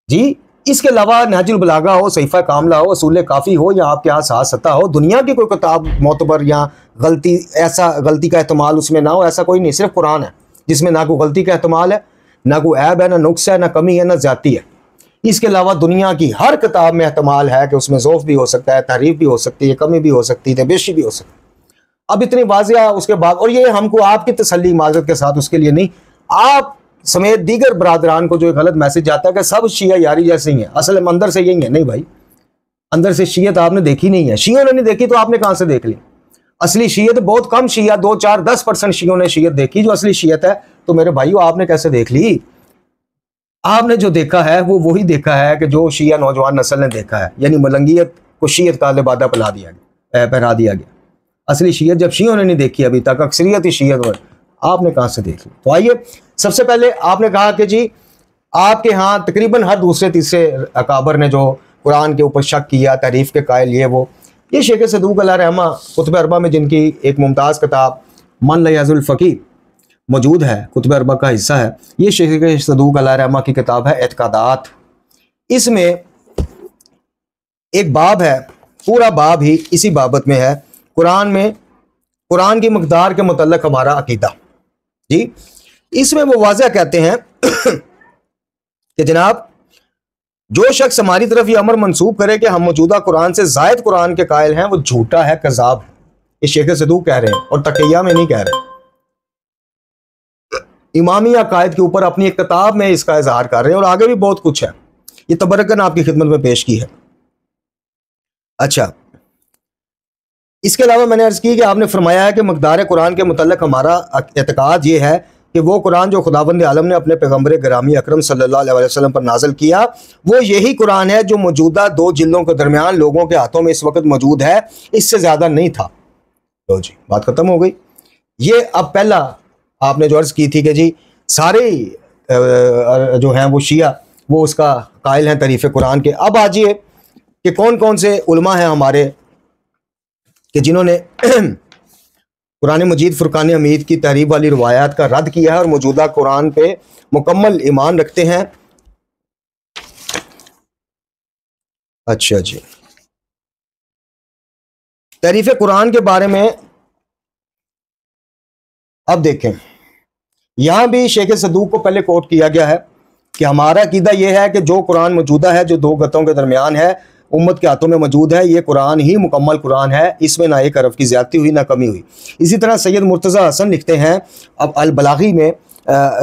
जी। इसके अलावा नहजुल बलागा हो, सहीफ़ा कामला हो, असूल काफ़ी हो या आपके यहाँ साथ सत्ता हो, दुनिया की कोई किताब मोतबर या गलती का एहतमाल उसमें ना हो, ऐसा कोई नहीं। सिर्फ कुरान है जिसमें ना कोई गलती का एहतमाल है, ना कोई ऐब है, ना नुक्स है, ना कमी है, ना ज़्यादती है। इसके अलावा दुनिया की हर किताब में एहतमाल है कि उसमें ज़ौफ़ भी हो सकता है, तारीफ़ भी हो सकती है, कमी भी हो सकती है, बेशी भी हो सकती है। अब इतनी वाज़िया उसके बाद, और ये हमको आपकी तसल्ली माज़रत के साथ उसके लिए नहीं, आप समेत दीगर बरादरान को जो एक गलत मैसेज आता है कि सब शिया यारी जैसे ही हैं, असल में अंदर से यही है। नहीं भाई, अंदर से शीयत आपने देखी नहीं है। शियों ने नहीं देखी तो आपने कहाँ से देख ली? असली शीयत बहुत कम शिया, 2, 4, 10% शियों ने शीयत देखी जो असली शीयत है। तो मेरे भाइयों, आपने कैसे देख ली? आपने जो देखा है वो वही देखा है कि जो शिया नौजवान नस्ल ने देखा है, यानी मलंगियत को शियत का लिबादा पहना दिया गया। असली शीयत जब शियों ने नहीं देखी अभी तक, अक्सरियत ही शीयत, और आपने कहाँ से देख ली? तो आइए, सबसे पहले आपने कहा कि जी आपके यहाँ तकरीबन हर दूसरे तीसरे अकाबर ने जो कुरान के ऊपर शक किया, तारीफ़ के कायल ये शेख सदूक अलैहिर्रहमा कुतुब अरबा में जिनकी एक मुमताज़ किताब मन लयाजुल फ़क़ीह मौजूद है, कुतुब अरबा का हिस्सा है। ये शेख सदूक अलैहिर्रहमा की किताब है एतकादात। इसमें एक बाब है, पूरा बाब ही इसी बाबत में है, कुरान की मकदार के मुतल्लिक़ हमारा अकीदा जी। इसमें वो वाज़ह कहते हैं कि जनाब जो शख्स हमारी तरफ ये अमर मंसूब करे कि हम मौजूदा कुरान से ज़ायद कुरान के कायल हैं, वो झूठा है, कज़ाब है। ये शेख सदूक कह रहे हैं और तकिया में नहीं कह रहे। इमामी अकायद के ऊपर अपनी एक किताब में इसका इजहार कर रहे हैं और आगे भी बहुत कुछ है। ये तबरकन आपकी खिदमत में पेश की है। अच्छा, इसके अलावा मैंने अर्ज़ की कि आपने फरमाया है कि मकदार कुरान के मुतल्लिक़ हमारा एतकाद ये है कि वो कुरान जो खुदावंद आलम ने अपने पैगम्बर गिरामी अकरम सल्लल्लाहु अलैहि वसल्लम पर नाज़िल किया, वो यही कुरान है जो मौजूदा 2 जिल्दों के दरमियान लोगों के हाथों में इस वक्त मौजूद है, इससे ज़्यादा नहीं था। तो जी बात ख़त्म हो गई। ये अब पहला आपने जो अर्ज़ की थी कि जी सारे जो हैं वो शिया वो उसका कायल हैं तारीफ़ कुरान के। अब आजिए कि कौन कौन से उलमा हैं हमारे कि जिन्होंने कुरान मजीद फ़ुरक़ान हमीद की तहरीफ वाली रवायात का रद्द किया है और मौजूदा कुरान पे मुकम्मल ईमान रखते हैं। अच्छा जी, तहरीफ कुरान के बारे में अब देखें, यहां भी शेख सदूक को पहले कोट किया गया है कि हमारा अकीदा यह है कि जो कुरान मौजूदा है, जो 2 गतों के दरमियान है, उम्मत के हाथों में मौजूद है, ये कुरान ही मुकम्मल कुरान है, इसमें ना एक हरफ की ज़्यादती हुई ना कमी हुई। इसी तरह सैयद मुर्तज़ा हसन लिखते हैं, अब अल बलागी में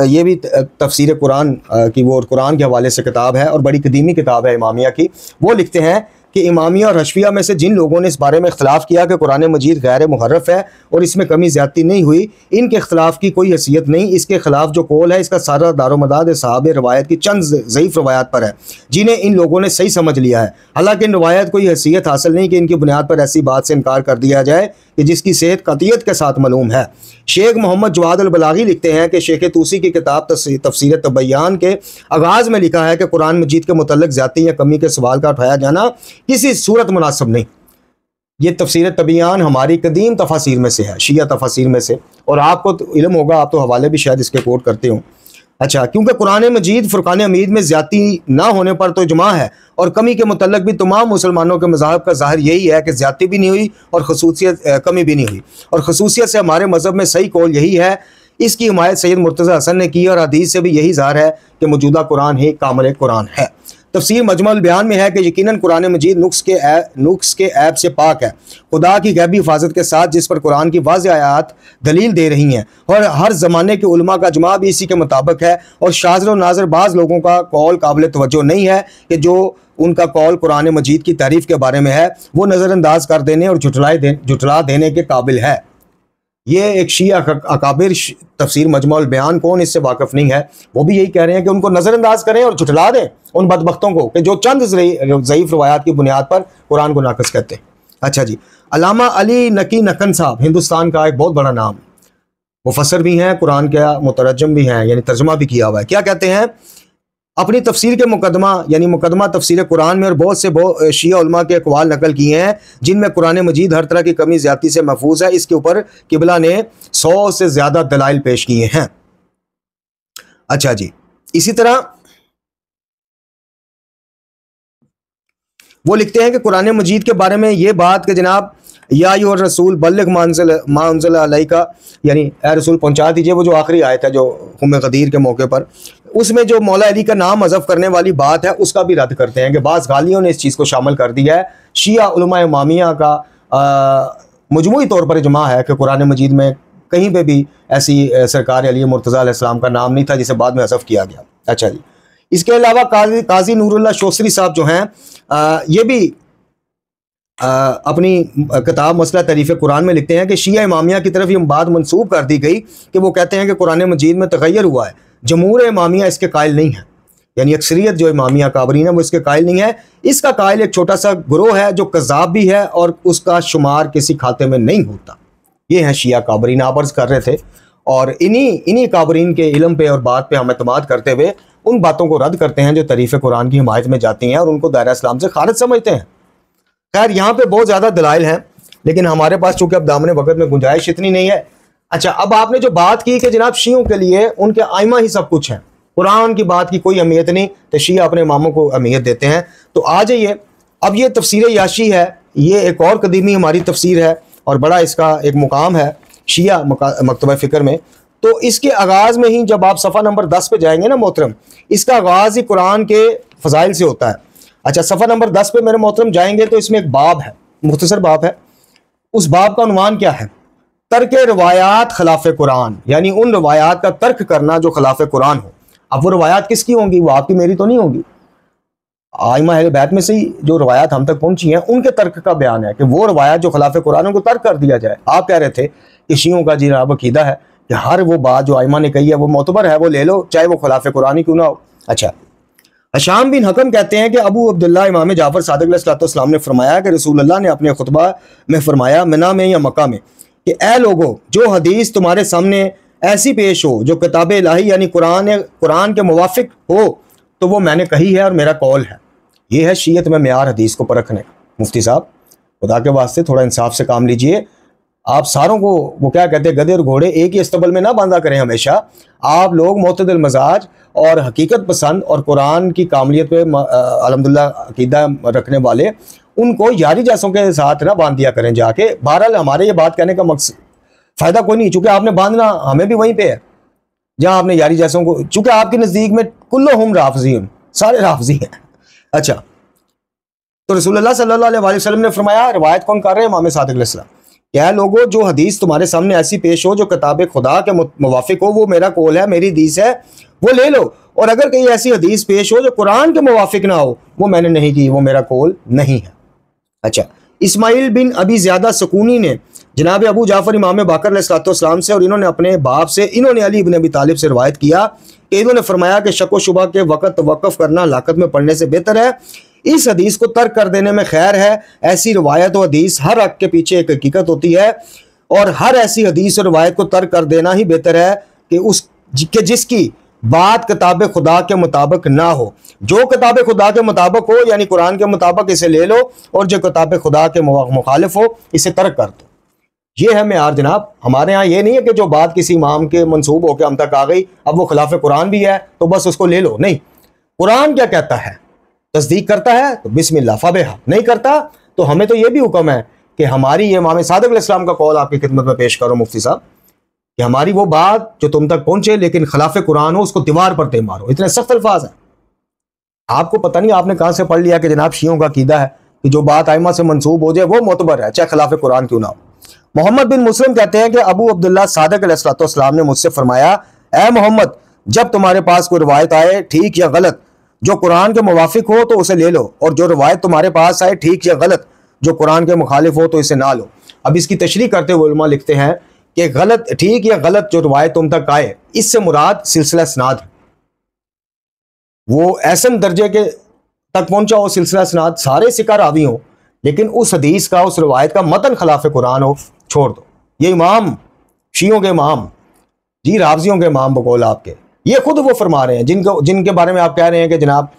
ये भी तफसीर कुरान की वो कुरान के हवाले से किताब है और बड़ी कदीमी किताब है इमामिया की। वो लिखते हैं कि इमामिया और हशफिया में से जिन लोगों ने इस बारे में इख्तलाफ किया कि कुरान मजीद गैर मुहर्रफ है और इसमें कमी ज़्यादती नहीं हुई, इनके इख्तलाफ की कोई हैसियत नहीं। इसके खिलाफ जो कौल है, इसका सारा दारोमदार साहब रवायत की चंद ज़ईफ़ रवायात पर है जिन्हें इन लोगों ने सही समझ लिया है। हालांकि इन रवायत कोई हैसियत हासिल नहीं कि इनकी बुनियाद पर ऐसी बात से इनकार कर दिया जाए कि जिसकी सेहत कतियत के साथ मालूम है। शेख मोहम्मद जवाद अल बलागी लिखते हैं कि शेख तूसी की किताब तफसीर तबयान के आगाज़ में लिखा है कि कुरान मजीद के मुतल्लिक़ ज़्यादती या कमी के सवाल का उठाया जाना किसी सूरत मुनासिब नहीं। ये तफसीर तबयान हमारी कदीम तफासीर में से है, शिया तफासीर में से, और आपको तो इल्म होगा, आप तो हवाले भी शायद इसके कोट करते हो। अच्छा, क्योंकि कुरान मजीद फुरकान हमीद में ज़्यादती ना होने पर तो इजमा है और कमी के मुतल्लिक़ भी तमाम मुसलमानों के मज़ाहब का ज़ाहिर यही है कि ज़्यादती भी नहीं हुई और खसूसियत कमी भी नहीं हुई, और खसूसियत से हमारे मज़हब में सही कौल यही है। इसकी हिमायत सैयद मुर्तज़ा हसन ने की और हदीस से भी यही ज़ाहिर है कि मौजूदा कुरान ही कामिल कुरान है। तफसीर मजमुअल बयान में है कि यकीनन कुरान मजीद नुक्स के ऐब से पाक है, खुदा की गैबी हिफाजत के साथ, जिस पर कुरान की वाज़ेह आयात दलील दे रही हैं, और हर ज़माने के उलमा का इजमा भी इसी के मुताबिक है। और शाज़र और नाज़र बाज़ लोगों का कौल काबिल तवज्जो नहीं है कि जो उनका कौल कुरान मजीद की तारीफ़ के बारे में है वो नज़रअंदाज कर देने और झुटला देने के काबिल है। ये एक शिया अकाबिर तफसीर मजमुअल बयान, कौन इससे वाकिफ़ नहीं है, वो भी यही कह रहे हैं कि उनको नज़रअंदाज करें और झुटला दें उन बदबख्तों को कि जो चंद ज़ईफ़ रवायात की बुनियाद पर कुरान को नाक़िस कहते हैं। अच्छा जी, अल्लामा अली नकी नकन साहब, हिंदुस्तान का एक बहुत बड़ा नाम, मुफस्सिर भी हैं, कुरान का मुतरजम भी हैं, यानी तर्जुमा भी किया हुआ है। क्या कहते हैं अपनी तफसीर के मुकदमा यानी मुकदमा तफसीर कुरान में, और बहुत से शिया उलमा के अक़वाल नकल किए हैं जिनमें कुरान मजीद हर तरह की कमी ज़्यादती से महफूज है। इसके ऊपर किबला ने 100 से ज़्यादा दलाइल पेश किए हैं। अच्छा जी, इसी तरह वो लिखते हैं कि कुरान मजीद के बारे में ये बात कि जनाब या अय्युहर रसूल बल्लिग मा उन्ज़िल अलैका, यानी ए रसूल पहुंचा दीजिए, वो जो आखिरी आयत है जो हुम गदीर के मौके पर, उसमें जो मौला अली का नाम हज़फ करने वाली बात है उसका भी रद्द करते हैं कि बाज़ गालियों ने इस चीज़ को शामिल कर दिया है। शिया उलमा इमामिया का मजमूई तौर पर इजमा है कि कुरान मजीद में कहीं पे भी ऐसी सरकार अली मुर्तज़ा अलैहिस्सलाम का नाम नहीं था जिसे बाद में हज़फ किया गया। अच्छा जी, इसके अलावा काजी नूरुल्लाह शोसरी साहब जो हैं ये भी अपनी किताब मसला तारीफ़ कुरान में लिखते हैं कि शिया इमामिया की तरफ ये बात मंसूब कर दी गई कि वो कहते हैं कि कुरान मजीद में तग़य्युर हुआ है। जमहूर इमामिया इसके कायल नहीं है, यानी अक्सरियत जो इमामिया काबरीन है वो इसके कायल नहीं है। इसका कायल एक छोटा सा ग्रोह है जो कज़ाब भी है और उसका शुमार किसी खाते में नहीं होता। ये हैं शिया काबरीन, आप अर्ज़ कर रहे थे, और इन्हीं काबरीन के इल्म पे और बात पे हम एतमाद करते हुए उन बातों को रद्द करते हैं जो तारीफ़ कुरान की हिमायत में जाती हैं और उनको दायरा इस्लाम से खारिज समझते हैं। खैर, यहाँ पे बहुत ज़्यादा दलाइल हैं, लेकिन हमारे पास चूँकि अब दामने वक़्त में गुंजाइश इतनी नहीं है। अच्छा, अब आपने जो बात की कि जनाब शियों के लिए उनके आइमा ही सब कुछ है, कुरान की बात की कोई अहमियत नहीं, तो शिया अपने इमामों को अहमियत देते हैं। तो आ जाइए, अब ये तफसीर याशी है, ये एक और कदीमी हमारी तफसीर है और बड़ा इसका एक मुकाम है शिया मकतबा फ़िक्र में। तो इसके आगाज़ में ही जब आप सफ़ा नंबर 10 पे जाएंगे ना मोहतरम, इसका आगाज़ ही कुरान के फ़ज़ाइल से होता है। अच्छा, सफ़ा नंबर 10 पे मेरे मोहतरम जाएंगे तो इसमें एक बाब है, मुख्तसर बाब है। उस बाब का उन्वान क्या है? तर्क रवायात खिलाफ कुरान, यानी उन रवायात का तर्क करना जो खिलाफ कुरान हो। अब वो रवायात किसकी होंगी? वो आपकी मेरी तो नहीं होंगी, आइमा अहले बैत में से ही जो रवायात हम तक पहुंची हैं उनके तर्क का बयान है कि वो रवायात जो खिलाफ कुरान है उनको तर्क कर दिया जाए। आप कह रहे थे कि शियों का जनाब अकीदा है कि हर वो बात जो आइमा ने कही है वो मोतबर है, वो ले लो, चाहे वो खिलाफ कुरान ही क्यों ना हो। अच्छा, हशाम बिन हकम कहते हैं कि अबू अब्दुल्ला इमाम जाफर सादिक अलैहिस्सलाम ने फरमाया कि रसूलुल्लाह ने अपने खुतबा में फरमाया, मिना में या मक्का में, कि ए लोगो, जो हदीस तुम्हारे सामने ऐसी पेश हो जो किताब इलाही यानी कुरान के मुवाफिक हो तो वो मैंने कही है और मेरा कौल है। ये है शीयत में मेयार हदीस को परखने का। मुफ्ती साहब, खुदा के वास्ते थोड़ा इंसाफ से काम लीजिए। आप सारों को, वो क्या कहते हैं, गधे और घोड़े एक ही अस्तबल में ना बांधा करें हमेशा। आप लोग मोतदिल मजाज और हकीकत पसंद और कुरान की कामलियत पे अल्हम्दुलिल्लाह अकीदा रखने वाले, उनको यारी जैसों के साथ ना बांध दिया करें जाके। बहरहाल हमारे ये बात कहने का मकसद फ़ायदा कोई नहीं, चूँकि आपने बांधना हमें भी वहीं पे है जहाँ आपने यारी जैसों को, चूँकि आपके नज़दीक में कुल्लुहुम राफ़ज़ीन, सारे राफ़ज़ी हैं। अच्छा, तो रसूलुल्लाह सल्लल्लाहु अलैहि वसल्लम ने फरमाया, रिवायत कौन कर रहे हैं? इमाम सादिक अलैहिस्सलाम, क्या लोगों, जो हदीस तुम्हारे सामने ऐसी पेश हो जो किताब खुदा के मुवाफिक हो वो मेरा कौल है, मेरी हदीस है, वो ले लो। और अगर कहीं ऐसी हदीस पेश हो जो कुरान के मुवाफिक ना हो वो मैंने नहीं की, वो मेरा कौल नहीं है। अच्छा, इस्माइल बिन अबी ज़्यादा सुकूनी ने जनाब अबू जाफ़र इमाम बाकर अलैहिस्सलाम से और इन्होंने अपने बाप से, इन्होंने अली इब्न अबी तालिब से रवायत किया कि इन्होंने फरमाया कि शक व शुबा के वक़्त तवक्कुफ़ करना हलाकत में पढ़ने से बेहतर है। इस हदीस को तर्क कर देने में खैर है। ऐसी रवायत व हदीस हर हक़ के पीछे एक हकीकत होती है और हर ऐसी हदीस और रवायत को तर्क कर देना ही बेहतर है कि जिसकी बात किताब खुदा के मुताबिक ना हो। जो किताब खुदा के मुताबिक हो यानी कुरान के मुताबिक इसे ले लो और जो किताब खुदा के मुखालिफ हो इसे तर्क कर दो। ये है मेयार जनाब। हमारे यहाँ ये नहीं है कि जो बात किसी इमाम के मंसूब होकर हम तक आ गई अब वो खिलाफ कुरान भी है तो बस उसको ले लो। नहीं, कुरान क्या कहता है, तस्दीक करता है तो बिस्मिल्लाह फबेहा, नहीं करता तो हमें तो ये भी हुक्म है कि हमारी ये इमाम सादिक अलैहिस्सलाम का कौल आपकी खिदमत में पेश करो मुफ्ती साहब कि हमारी वो बात जो तुम तक पहुंचे लेकिन खिलाफ कुरान हो उसको दीवार पर दे मारो। इतने सख्त अल्फाज है। आपको पता नहीं आपने कहां से पढ़ लिया कि जनाब शियों का कीदा है कि जो बात आइमा से मंसूब हो जाए वो मोतबर है चाहे खिलाफ कुरान क्यों ना हो। मोहम्मद बिन मुस्लिम कहते हैं कि अबू अब्दुल्ला सादिक अलैहिस्सलाम ने मुझसे फरमाया, ए मोहम्मद, जब तुम्हारे पास कोई रवायत आए ठीक या गलत जो कुरान के मुवाफिक हो तो उसे ले लो और जो रवायत तुम्हारे पास आए ठीक या गलत जो कुरान के मुखालिफ हो तो इसे ना लो। अब इसकी तशरीह करते हुए उलमा लिखते हैं कि गलत, ठीक या गलत जो रवायत तुम तक आए इससे मुराद सिलसिला स्नाद है। वो ऐसन दर्जे के तक पहुंचा हो सिलसिला स्नाद, सारे सिका रावी हो लेकिन उस हदीस का, उस रवायत का मतन खिलाफ कुरान हो, छोड़ दो। ये इमाम, शियों के इमाम जी, रावजियों के इमाम बकौल आपके, ये खुद वो फरमा रहे हैं जिनके बारे में आप कह रहे हैं कि जनाब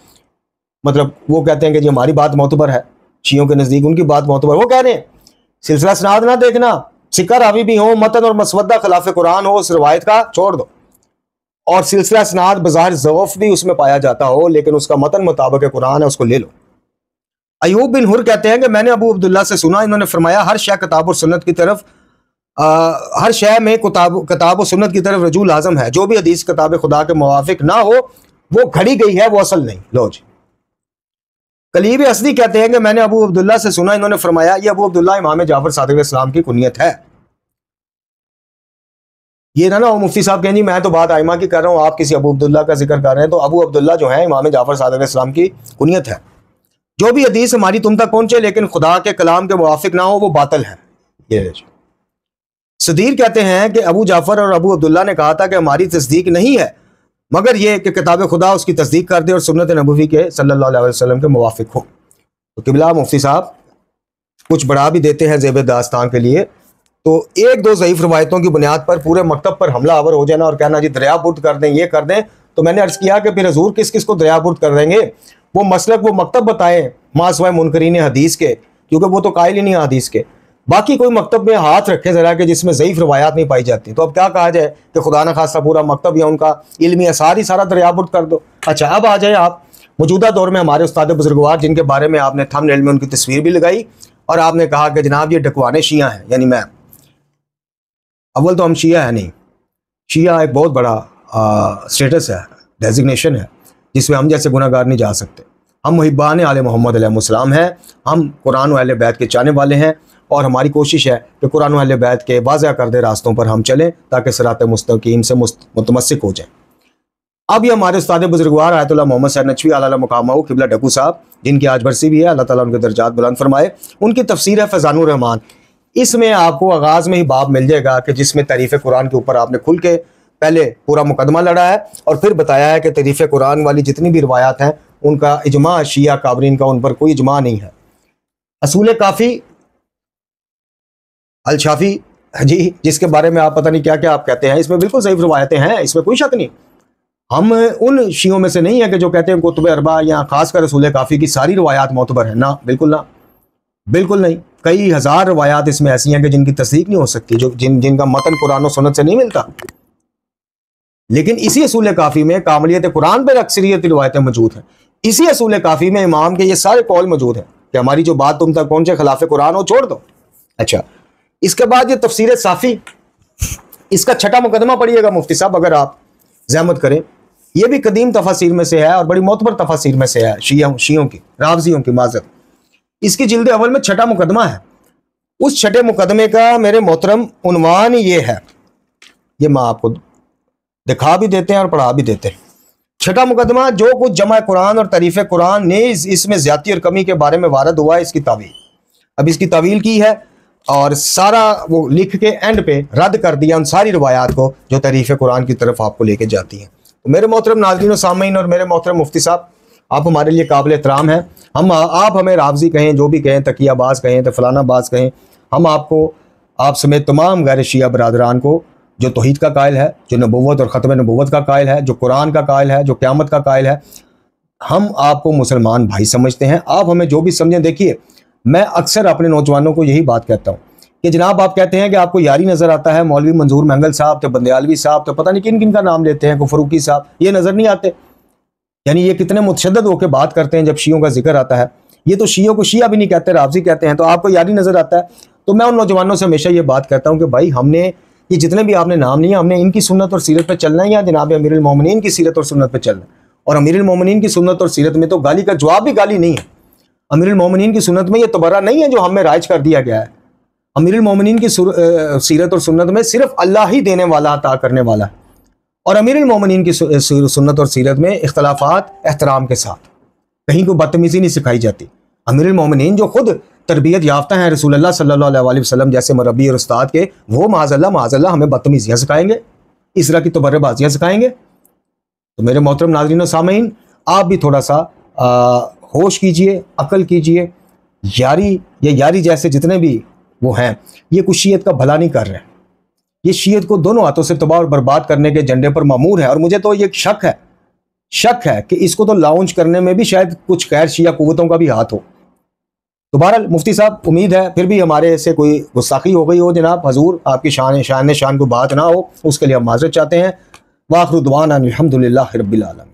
मतलब वो कहते हैं कि जी हमारी बात मोतबर है, शियों के नज़दीक उनकी बात मोतबर। वो कह रहे हैं सिलसिला स्नाद ना देखना, सिक्का रावी भी हो, मतन और मसवदा खिलाफ कुरान हो, उस रवायत का छोड़ दो। और सिलसिला स्नाद बज़ाहिर ज़ऊफ़ भी उसमें पाया जाता हो लेकिन उसका मतन मुताबिक कुरान है, उसको ले लो। अयूब बिन हुर कहते हैं कि मैंने अबू अब्दुल्ला से सुना, इन्होंने फरमाया हर शय किताब और सुन्नत की तरफ हर शय में किताब और सुन्नत की तरफ रजू लाजम है। जो भी हदीस किताब खुदा के मुवाफिक ना हो वो घड़ी गई है, वो असल नहीं। लो जी। कलीब असदी कहते हैं कि मैंने अबू अब्दुल्ला से सुना, इन्होंने फरमाया ये अबू अब्दुल्ला इमाम जाफर सादिक अलैहिस्सलाम की कुनियत है। ये ना मुफ्ती साहब कहें जी मैं तो बात आइमा की कर रहा हूँ, आप किसी अबू अब्दुल्ला का जिक्र कर रहे हैं, तो अबू अब्दुल्ला जो है इमाम जाफर सादिक अलैहिस्सलाम की कुनियत है। जो भी हदीस हमारी तुम तक पहुंचे लेकिन खुदा के कलाम के मुवाफिक ना हो वो बातिल है। ये सदीर कहते हैं कि अबू जाफर और अबू अब्दुल्ला ने कहा था कि हमारी तस्दीक नहीं है मगर ये कि किताब खुदा उसकी तस्दीक कर दे और सुन्नत नबवी के सल्लल्लाहु अलैहि वसल्लम के मुवाफिक हो। तो किबला मुफ्ती साहब कुछ बढ़ा भी देते हैं ज़ेब दास्तान के लिए, तो एक दो ज़ईफ़ रवायतों की बुनियाद पर पूरे मकतब पर हमला आवर हो जाना और कहना जी दरिया बुर्द कर दें, ये कर दें, तो मैंने अर्ज़ किया कि फिर हजूर किस किस को दरिया बुर्द कर देंगे? वो मसलक, वो मकतब बताएं मासवाए मुनकरीन हदीस के, क्योंकि वो तो कायल ही नहीं है हदीस के। बाकी कोई मकतब में हाथ रखे ज़रा कि जिसमें ज़ईफ़ रवायात नहीं पाई जाती, तो अब क्या कहा जाए कि खुदा न खासा पूरा मकतब या उनका इल्मी असार ही सारा दरिया बुर्द कर दो। अच्छा, अब आ जाए आप मौजूदा दौर में हमारे उस्ताद बुजुर्गवार जिनके बारे में आपने थंबनेल में उनकी तस्वीर भी लगाई और आपने कहा कि जनाब ये डकवाने शिया हैं, यानी मैं। अव्वल तो हम शिया है नहीं, शिया एक बहुत बड़ा स्टेटस है, डेजिग्नेशन है जिसमें हम जैसे गुनाहगार नहीं जा सकते। हम मुहिब्बान आले मोहम्मद अलैहिस्सलाम हैं, हम कुरान व अहले बैत के चाहने वाले हैं और हमारी कोशिश है कि कुरान व अहले बैत के वाज़ह करदे रास्तों पर हम चलें ताकि सिरात मुस्तकीम से मुतमस्सिक हो जाएं। अब ये हमारे उस्ताद बुजुर्गवार आयतुल्लाह मोहम्मद सैयद नचवी आला मकामहू किबला डकू साहब, जिनकी आज बरसी भी है, अल्लाह ताला उनके दर्जात बुलंद फरमाए, उनकी तफसीर है फैज़ानुर रहमान। इसमें आपको आगाज़ में ही बाब मिल जाएगा कि जिसमें तारीफ़ कुरान के ऊपर आपने खुल के पहले पूरा मुकदमा लड़ा है और फिर बताया है कि तारीफ़ कुरान वाली जितनी भी रिवायात हैं उनका इजमा शिया काबरीन का उन पर कोई इजमा नहीं है। असूल काफ़ी अल शाफी जी, जिसके बारे में आप पता नहीं क्या क्या आप कहते हैं, इसमें बिल्कुल ज़ईफ़ रिवायतें हैं, इसमें कोई शक नहीं। हम उन शियों में से नहीं है कि जो कहते हैं कुतुब अरबा या खासकर रसूल काफ़ी की सारी रवायात मोतबर है। ना, बिल्कुल ना, बिल्कुल नहीं। कई हज़ार रवायात इसमें ऐसी हैं कि जिनकी तस्दीक नहीं हो सकती, जो जिनका मतन कुरान और सुन्नत से नहीं मिलता। लेकिन इसी असूल काफ़ी में कामलियत कुरान पर अक्सरियत रवायतें मौजूद हैं। इसी असूल काफ़ी में इमाम के ये सारे कौल मौजूद हैं कि हमारी जो बात तुम तक पहुंचे खिलाफ कुरान हो, छोड़ दो। अच्छा, इसके बाद ये तफसीर साफ़ी, इसका छठा मुकदमा पढ़िएगा मुफ्ती साहब अगर आप ज़हमत करें। यह भी कदीम तफासीर में से है और बड़ी मोतबर तफासीर में से है, शियों की, रावजियों की माज़र। इसकी जिल्द अव्वल में छठा मुकदमा है। उस छठे मुकदमे का मेरे मोहतरम उन्वान ये है, ये मैं आपको दिखा भी देते हैं और पढ़ा भी देते हैं। छठा मुकदमा, जो कुछ जमा कुरान और तारीफ़ कुरान ने इसमें ज़्यादती और कमी के बारे में वारद हुआ है, इसकी तावील। अब इसकी तवील की है और सारा वो लिख के एंड पे रद्द कर दिया उन सारी रवायात को जो तारीफ़ कुरान की तरफ आपको लेके जाती हैं। तो मेरे मोहतरम नाज़रीन और सामीन और मेरे मोहतरम मुफ्ती साहब, आप हमारे लिए काबिल एहतराम हैं। आप हमें रावज़ी कहें, जो भी कहें, तकियाबाज कहें, तो फलाना बाज कहें, हम आपको, आप समेत तमाम गैर शिया बरादरान को, जो तौहीद का कायल है, जो नबूवत और ख़त्म नबूवत का कायल है, जो कुरान का कायल है, जो क़यामत का कायल है, हम आपको मुसलमान भाई समझते हैं। आप हमें जो भी समझें। देखिए, मैं अक्सर अपने नौजवानों को यही बात कहता हूँ कि जनाब, आप कहते हैं कि आपको यारी नज़र आता है, मौलवी मंजूर मंगल साहब, तो बंदयालवी साहब, तो पता नहीं किन किन का नाम लेते हैं, को फरूकी साहब, ये नज़र नहीं आते। यानी ये कितने मुतशद्दद होकर बात करते हैं जब शियों का जिक्र आता है। ये तो शियों को शिया भी नहीं कहते, रावज़ी कहते हैं, तो आपको यारी नज़र आता है। तो मैं उन नौजवानों से हमेशा ये बात कहता हूँ कि भाई, हमने ये जितने भी आपने नाम लिए, हमने इनकी सुन्नत और सीरत पर चलना है या जनाब अमीरुल मोमिनीन की सीरत और सुन्नत पर चलना है? और अमीरुल मोमिनीन की सुन्नत और सीरत में तो गाली का जवाब भी गाली नहीं है। अमीरुल मोमिनीन की सुन्नत में ये तबर्रा नहीं है जो हमें राइज कर दिया गया है। अमीरुल मोमिनीन की सीरत और सुन्नत में सिर्फ अल्लाह ही देने वाला, अता करने वाला है। और अमीरुल मोमिनीन की सुन्नत और सीरत में इख्तलाफात एहतराम के साथ, कहीं को बदतमीज़ी नहीं सिखाई जाती। अमीरुल मोमिनीन जो खुद तरबियत याफ्ता हैं रसूलुल्लाह सल्लल्लाहु अलैहि वसल्लम जैसे मरबी और उस्ताद के, वो माज़अल्लाह हमें बदतमीज़ियाँ सिखाएंगे, इस तरह की तबर्रेबाजियाँ सिखाएंगे? तो मेरे मोहतरम नाज़रीन और सामीन, आप भी थोड़ा सा होश कीजिए, अक्ल कीजिए। यारी जैसे जितने भी वो हैं, ये कुछ शीयत का भला नहीं कर रहे हैं। ये शीयत को दोनों हाथों से तबाह और बर्बाद करने के झंडे पर मामूर है। और मुझे तो ये शक है कि इसको तो लॉन्च करने में भी शायद कुछ गैर शिया कुव्वतों का भी हाथ हो। तो बहरहाल मुफ्ती साहब, उम्मीद है फिर भी हमारे से कोई गुस्ताखी हो गई हो जनाब, हजूर आपकी शान को बात ना हो, उसके लिए हम माजरत चाहते हैं। वाखिर दुआना अल्हम्दुलिल्लाहि रब्बिल आलमीन।